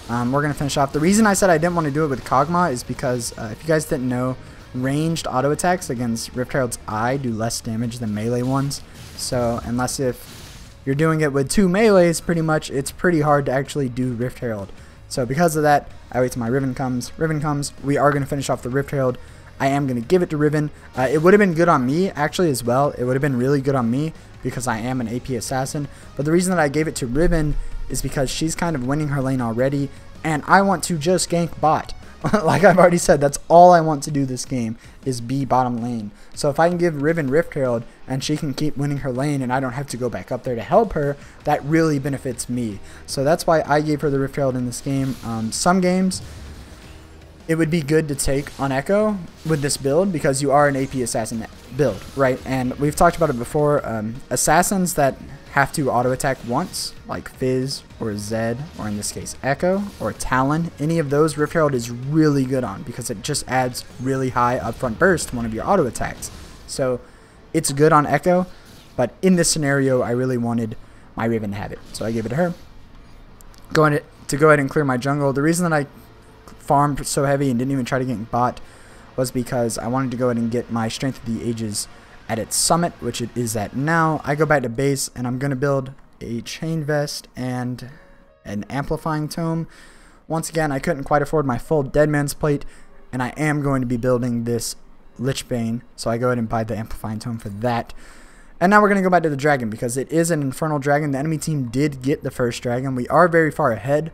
We're going to finish off. The reason I said I didn't want to do it with Kog'Maw is because, if you guys didn't know, ranged auto attacks against Rift Herald's eye do less damage than melee ones. So unless if you're doing it with 2 melees, pretty much, it's pretty hard to actually do Rift Herald. So because of that, I wait till my Riven comes. Riven comes. We are going to finish off the Rift Herald. I am going to give it to Riven. It would have been good on me, actually, as well. It would have been really good on me because I am an AP assassin. But the reason that I gave it to Riven is because she's kind of winning her lane already, and I want to just gank bot. Like I've already said, that's all I want to do this game is be bottom lane. So if I can give Riven Rift Herald and she can keep winning her lane and I don't have to go back up there to help her, that really benefits me. So that's why I gave her the Rift Herald in this game. Some games it would be good to take on Ekko with this build because you are an AP assassin build, right? And we've talked about it before. Assassins that have to auto attack once, like Fizz or Zed, or in this case Ekko or Talon, any of those Rift Herald is really good on because it just adds really high upfront burst to one of your auto attacks. So it's good on Ekko, but in this scenario I really wanted my Riven to have it, so I gave it to her. Go ahead and clear my jungle. The reason that I farmed so heavy and didn't even try to get bot was because I wanted to go ahead and get my Strength of the Ages at its summit, which it is at now. I go back to base and I'm going to build a chain vest and an amplifying tome. Once again, I couldn't quite afford my full Dead Man's Plate, and I am going to be building this Lich Bane, so I go ahead and buy the amplifying tome for that. And now we're going to go back to the dragon because it is an infernal dragon. The enemy team did get the first dragon. We are very far ahead,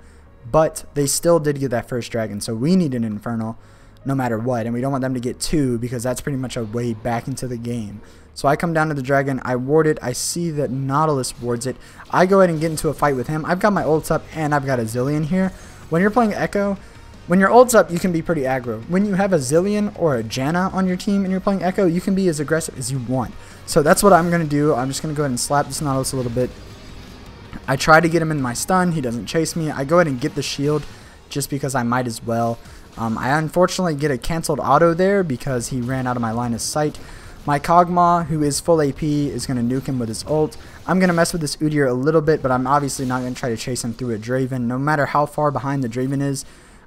but they still did get that first dragon, so we need an infernal no matter what, and we don't want them to get 2 because that's pretty much a way back into the game. So I come down to the dragon, I ward it, I see that Nautilus wards it, I go ahead and get into a fight with him. I've got my ults up and I've got a Zillion here. When you're playing Ekko, when your ult's up, you can be pretty aggro. When you have a Zillion or a Janna on your team and you're playing Ekko, you can be as aggressive as you want. So that's what I'm going to do. I'm just going to go ahead and slap this Nautilus a little bit. I try to get him in my stun, he doesn't chase me. I go ahead and get the shield just because I might as well. I unfortunately get a cancelled auto there because he ran out of my line of sight. My Kog'Maw, who is full AP, is going to nuke him with his ult. I'm going to mess with this Udyr a little bit, but I'm obviously not going to try to chase him through a Draven. No matter how far behind the Draven is,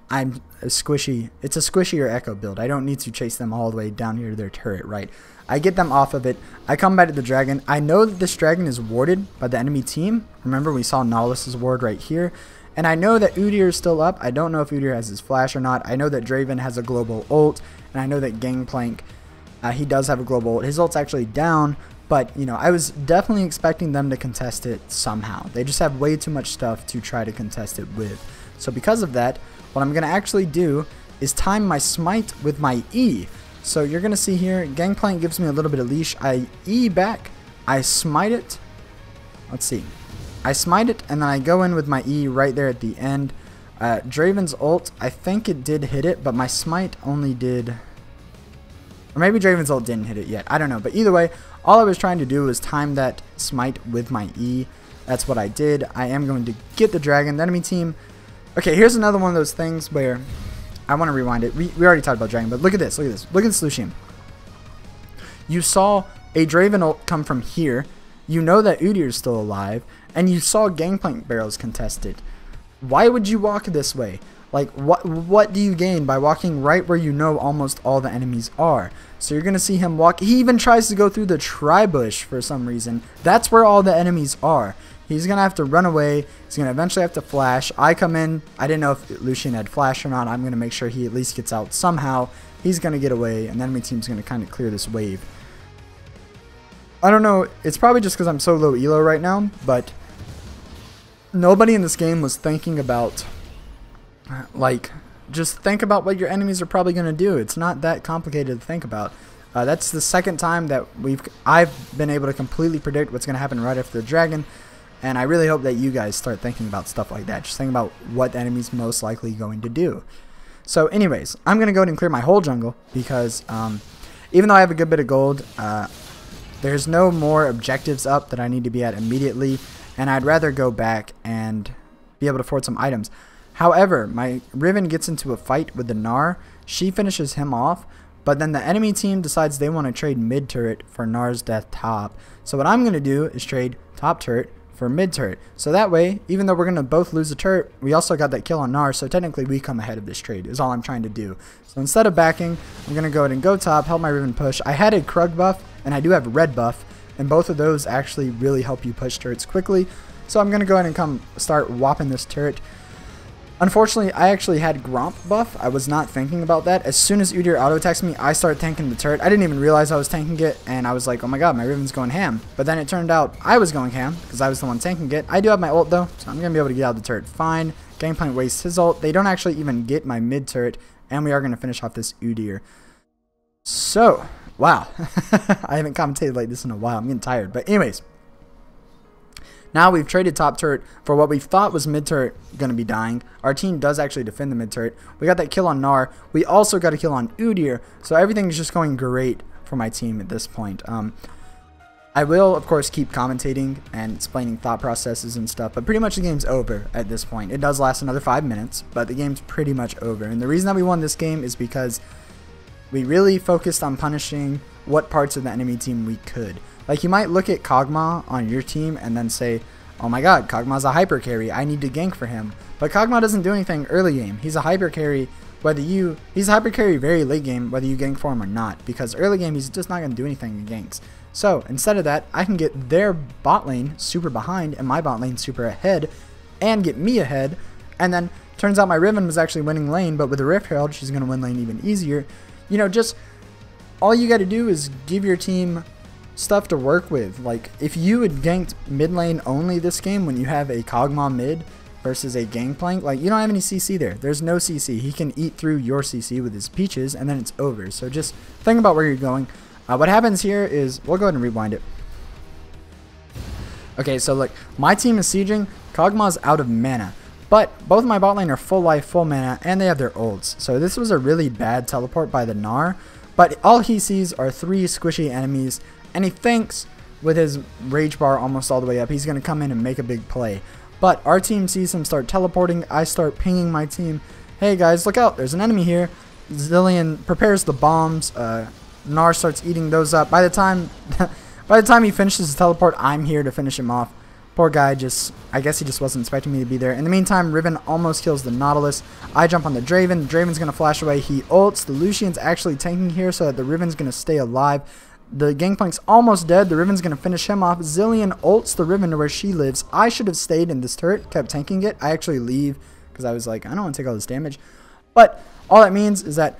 I'm a squishy. It's a squishier Ekko build. I don't need to chase them all the way down here to their turret, right? I get them off of it. I come back to the dragon. I know that this dragon is warded by the enemy team. Remember, we saw Nautilus's ward right here. And I know that Udyr is still up. I don't know if Udyr has his flash or not. I know that Draven has a global ult. And I know that Gangplank, he does have a global ult. His ult's actually down. But, you know, I was definitely expecting them to contest it somehow. They just have way too much stuff to try to contest it with. So because of that, what I'm going to actually do is time my smite with my E. So you're going to see here, Gangplank gives me a little bit of leash. I E back, I smite it. Let's see. I smite it, and then I go in with my E right there at the end. Draven's ult, I think it did hit it, but my smite only did... Or maybe Draven's ult didn't hit it yet. I don't know. But either way, all I was trying to do was time that smite with my E. That's what I did. I am going to get the dragon. The enemy team... Okay, here's another one of those things where... I want to rewind it. We already talked about dragon, but look at this. Look at this. Look at this Lucian. You saw a Draven ult come from here. You know that Udyr is still alive. And you saw Gangplank barrels contested. Why would you walk this way? Like, what do you gain by walking right where you know almost all the enemies are? So you're going to see him walk. He even tries to go through the tri-bush for some reason. That's where all the enemies are. He's going to have to run away. He's going to eventually have to flash. I come in. I didn't know if Lucian had flash or not. I'm going to make sure he at least gets out somehow. He's going to get away, and the enemy team's going to kind of clear this wave. I don't know. It's probably just because I'm so low elo right now, but nobody in this game was thinking about, like, just think about what your enemies are probably going to do. It's not that complicated to think about. That's the second time that I've been able to completely predict what's going to happen right after the dragon. And I really hope that you guys start thinking about stuff like that. Just think about what the enemy's most likely going to do. So anyways, I'm going to go ahead and clear my whole jungle because even though I have a good bit of gold, there's no more objectives up that I need to be at immediately. And I'd rather go back and be able to afford some items. However, my Riven gets into a fight with the Gnar. She finishes him off. But then the enemy team decides they want to trade mid turret for Gnar's death top. So what I'm going to do is trade top turret for mid turret. So that way, even though we're going to both lose the turret, we also got that kill on Gnar. So technically we come ahead of this trade is all I'm trying to do. So instead of backing, I'm going to go ahead and go top, help my Riven push. I had a Krug buff and I do have a red buff. And both of those actually really help you push turrets quickly. So I'm going to go ahead and start whopping this turret. Unfortunately, I actually had Gromp buff. I was not thinking about that. As soon as Udyr auto-attacks me, I start tanking the turret. I didn't even realize I was tanking it, and I was like, oh my god, my Riven's going ham. But then it turned out I was going ham, because I was the one tanking it. I do have my ult, though, so I'm going to be able to get out of the turret fine. Gangplank wastes his ult. They don't actually even get my mid turret, and we are going to finish off this Udyr. So, wow. I haven't commentated like this in a while. I'm getting tired. But anyways. Now we've traded top turret for what we thought was mid turret going to be dying. Our team does actually defend the mid turret. We got that kill on Gnar. We also got a kill on Udyr. So everything is just going great for my team at this point. I will, of course, keep commentating and explaining thought processes and stuff. But pretty much the game's over at this point. It does last another 5 minutes. But the game's pretty much over. And the reason that we won this game is because we really focused on punishing what parts of the enemy team we could. Like, you might look at Kog'Maw on your team and then say, oh my god, Kog'Maw's a hyper carry, I need to gank for him. But Kog'Maw doesn't do anything early game. He's a hyper carry he's a hyper carry very late game whether you gank for him or not. Because early game he's just not going to do anything in ganks. So instead of that, I can get their bot lane super behind and my bot lane super ahead and get me ahead. And then turns out my Riven was actually winning lane, but with the Rift Herald she's going to win lane even easier. You know, just all you got to do is give your team stuff to work with. Like, if you had ganked mid lane only this game when you have a Kog'Maw mid versus a Gangplank, like, you don't have any CC there. There's no CC. He can eat through your CC with his peaches, and then it's over. So just think about where you're going. What happens here is, we'll go ahead and rewind it. Okay, so look, my team is sieging. Kog'Maw's out of mana. But both my bot lane are full life, full mana, and they have their ults. So this was a really bad teleport by the Gnar. But all he sees are 3 squishy enemies, and he thinks with his rage bar almost all the way up, he's going to come in and make a big play. But our team sees him start teleporting. I start pinging my team. Hey guys, look out, there's an enemy here. Zilean prepares the bombs. Gnar starts eating those up. By the time he finishes his teleport, I'm here to finish him off. Poor guy I guess he just wasn't expecting me to be there. In the meantime, Riven almost kills the Nautilus. I jump on the Draven. Draven's going to flash away. He ults. The Lucian's actually tanking here so that the Riven's going to stay alive. The Gangplank's almost dead. The Riven's going to finish him off. Zilean ults the Riven to where she lives. I should have stayed in this turret, kept tanking it. I actually leave because I was like, I don't want to take all this damage. But all that means is that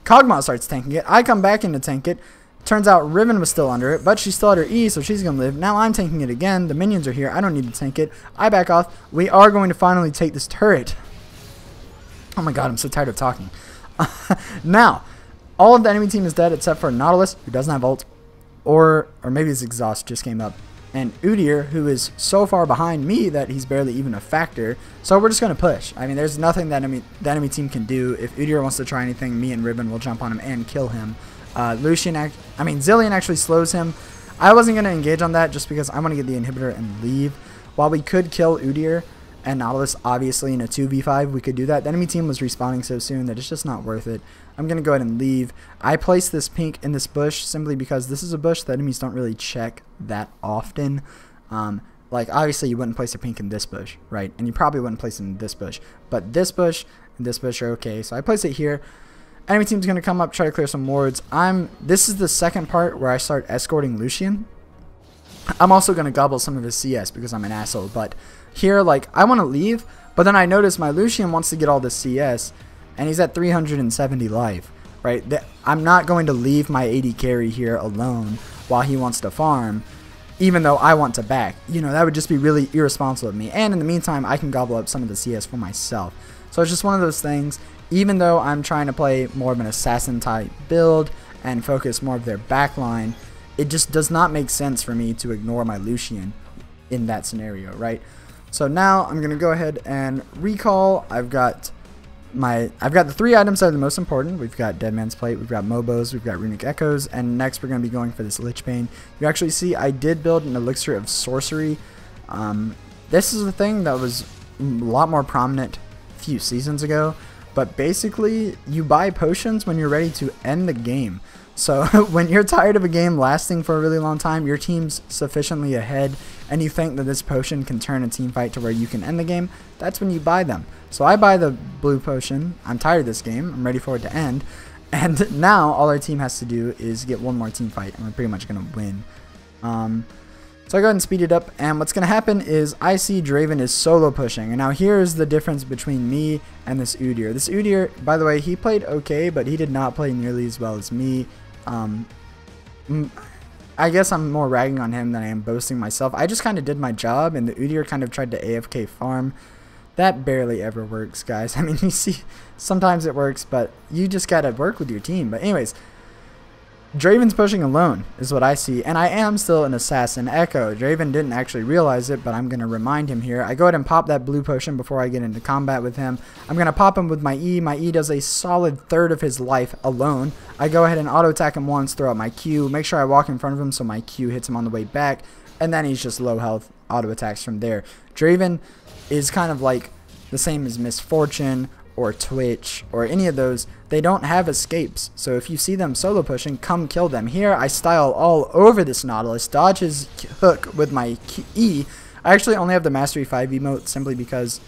Kog'Maw starts tanking it. I come back in to tank it. Turns out Riven was still under it, but she still had her E, so she's going to live. Now I'm tanking it again. The minions are here. I don't need to tank it. I back off. We are going to finally take this turret. Oh my god, I'm so tired of talking. Now, all of the enemy team is dead except for Nautilus, who doesn't have ult, or maybe his exhaust just came up, and Udyr, who is so far behind me that he's barely even a factor. So we're just going to push. I mean, there's nothing that the enemy team can do. If Udyr wants to try anything, me and Riven will jump on him and kill him. Zilean actually slows him. I wasn't going to engage on that just because I want to get the inhibitor and leave. While we could kill Udyr and Nautilus, obviously, in a 2v5, we could do that. The enemy team was respawning so soon that it's just not worth it. I'm going to go ahead and leave. I placed this pink in this bush simply because this is a bush that enemies don't really check that often. Like, obviously, you wouldn't place a pink in this bush, right? And you probably wouldn't place it in this bush. But this bush and this bush are okay. So I place it here. Enemy team's going to come up, try to clear some wards. This is the second part where I start escorting Lucian. I'm also going to gobble some of his CS because I'm an asshole. But here, like, I want to leave, but then I notice my Lucian wants to get all the CS, and he's at 370 life, right? I'm not going to leave my AD carry here alone while he wants to farm, even though I want to back. You know, that would just be really irresponsible of me. And in the meantime, I can gobble up some of the CS for myself. So it's just one of those things. Even though I'm trying to play more of an assassin type build and focus more of their backline, it just does not make sense for me to ignore my Lucian in that scenario, right? So now I'm gonna go ahead and recall. I've got the 3 items that are the most important. We've got Deadman's Plate, we've got Mobos, we've got Runic Echoes, and next we're gonna be going for this Lich Bane. You actually see I did build an Elixir of Sorcery. This is a thing that was a lot more prominent a few seasons ago. But basically, you buy potions when you're ready to end the game. So when you're tired of a game lasting for a really long time, your team's sufficiently ahead, and you think that this potion can turn a team fight to where you can end the game, that's when you buy them. So I buy the blue potion. I'm tired of this game. I'm ready for it to end. And now all our team has to do is get one more team fight, and we're pretty much going to win. So I go ahead and speed it up, and what's going to happen is I see Draven is solo pushing, and now here's the difference between me and this Udyr. This Udyr, by the way, he played okay, but he did not play nearly as well as me. I guess I'm more ragging on him than I am boasting myself. I just kind of did my job, and the Udyr kind of tried to AFK farm. That barely ever works, guys. I mean, you see, sometimes it works, but you just got to work with your team. But anyways, Draven's pushing alone is what I see, and I am still an assassin Ekko. Draven didn't actually realize it, but I'm going to remind him here. I go ahead and pop that blue potion before I get into combat with him. I'm going to pop him with my E. My E does a solid third of his life alone. I go ahead and auto attack him once, throw out my Q, make sure I walk in front of him so my Q hits him on the way back, and then he's just low health, auto attacks from there. Draven is kind of like the same as Misfortune or Twitch or any of those. They don't have escapes, so if you see them solo pushing, come kill them. Here I style all over this Nautilus, dodge his hook with my E. I actually only have the Mastery 5 emote simply because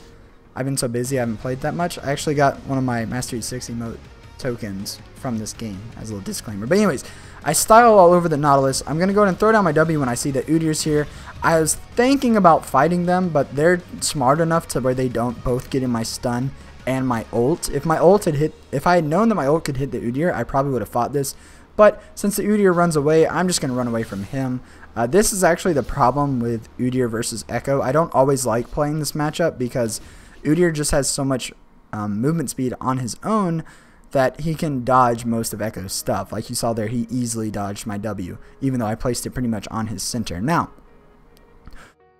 I've been so busy I haven't played that much. I actually got one of my Mastery 6 emote tokens from this game as a little disclaimer. But anyways, I style all over the Nautilus. I'm going to go ahead and throw down my W when I see that Udyr's here. I was thinking about fighting them, but they're smart enough to where they don't both get in my stun and my ult. If I had known that my ult could hit the Udyr, I probably would have fought this. But since the Udyr runs away, I'm just going to run away from him. This is actually the problem with Udyr versus Ekko. I don't always like playing this matchup because Udyr just has so much movement speed on his own that he can dodge most of Ekko's stuff. Like you saw there, he easily dodged my W, even though I placed it pretty much on his center. Now,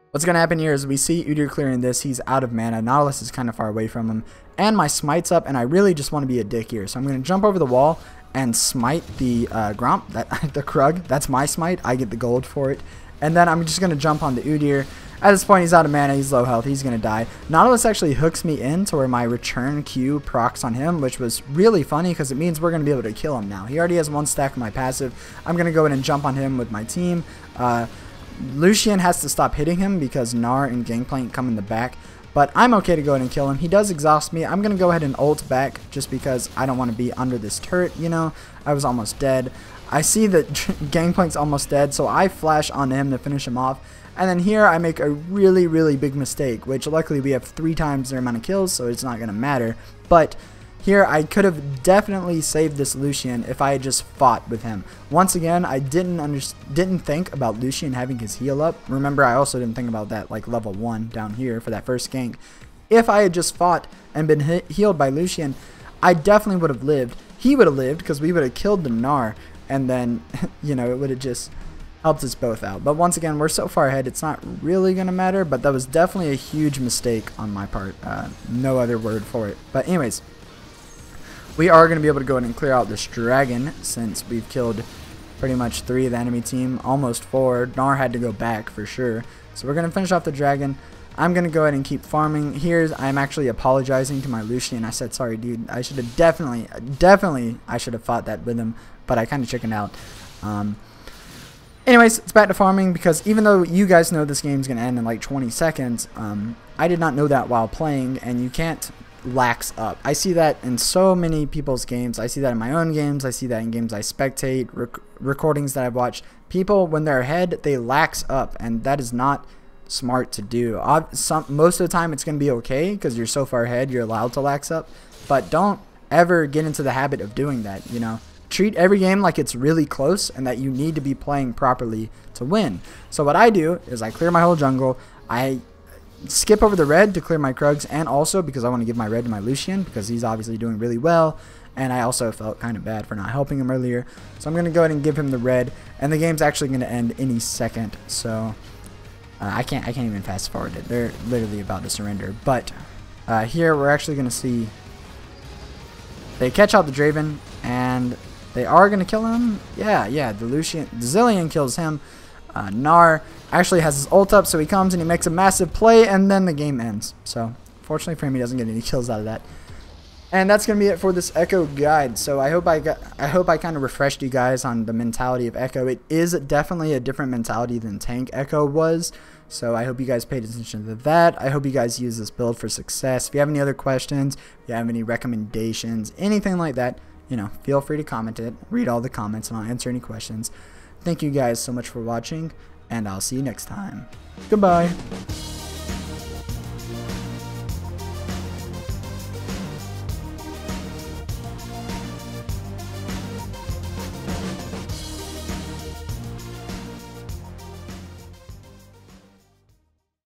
what's going to happen here is we see Udyr clearing this. He's out of mana. Nautilus is kind of far away from him. And my smite's up, and I really just want to be a dick here. So I'm going to jump over the wall and smite the Gromp, the Krug. That's my smite. I get the gold for it. And then I'm just going to jump on the Udyr. At this point, he's out of mana. He's low health. He's going to die. Nautilus actually hooks me in to where my return Q procs on him, which was really funny because it means we're going to be able to kill him now. He already has 1 stack of my passive. I'm going to go in and jump on him with my team. Lucian has to stop hitting him because Gnar and Gangplank come in the back. But I'm okay to go ahead and kill him. He does exhaust me. I'm going to go ahead and ult back just because I don't want to be under this turret, you know. I was almost dead. I see that Gangplank's almost dead, so I flash on him to finish him off. And then here I make a really, really big mistake, which luckily we have 3 times their amount of kills, so it's not going to matter. But here I could have definitely saved this Lucian if I had just fought with him. Once again, I didn't think about Lucian having his heal up. Remember, I also didn't think about that like level 1 down here for that first gank. If I had just fought and been healed by Lucian, I definitely would have lived. He would have lived because we would have killed the Gnar, and then, you know, it would have just helped us both out. But once again, we're so far ahead, it's not really going to matter, but that was definitely a huge mistake on my part. No other word for it. But anyways, we are going to be able to go ahead and clear out this dragon since we've killed pretty much 3 of the enemy team, almost 4. Gnar had to go back for sure. So we're going to finish off the dragon. I'm going to go ahead and keep farming. I'm actually apologizing to my Lucian. I said, sorry, dude. I should have definitely, I should have fought that with him, but I kind of chickened out. Anyways, it's back to farming because even though you guys know this game's going to end in like 20 seconds, I did not know that while playing, and you can't lax up. I see that in so many people's games. I see that in my own games. I see that in games I spectate, recordings that I've watched. People, when they're ahead, they lax up, and that is not smart to do. Most of the time it's going to be okay because you're so far ahead, you're allowed to lax up, but don't ever get into the habit of doing that, you know. Treat every game like it's really close and that you need to be playing properly to win. So what I do is I clear my whole jungle, I skip over the red to clear my Krugs, and also because I want to give my red to my Lucian because he's obviously doing really well, and I also felt kind of bad for not helping him earlier. So I'm going to go ahead and give him the red, and the game's actually going to end any second. So I can't even fast forward it. They're literally about to surrender. But here we're actually going to see they catch out the Draven, and they are going to kill him. Yeah, the Zillion kills him. Gnar actually has his ult up, so he comes and he makes a massive play, and then the game ends. So fortunately for him, he doesn't get any kills out of that. And that's going to be it for this Ekko guide. So I hope I kind of refreshed you guys on the mentality of Ekko. It is definitely a different mentality than Tank Ekko was. So I hope you guys paid attention to that. I hope you guys use this build for success. If you have any other questions, if you have any recommendations, anything like that, you know, feel free to comment it. Read all the comments and I'll answer any questions. Thank you guys so much for watching, and I'll see you next time. Goodbye.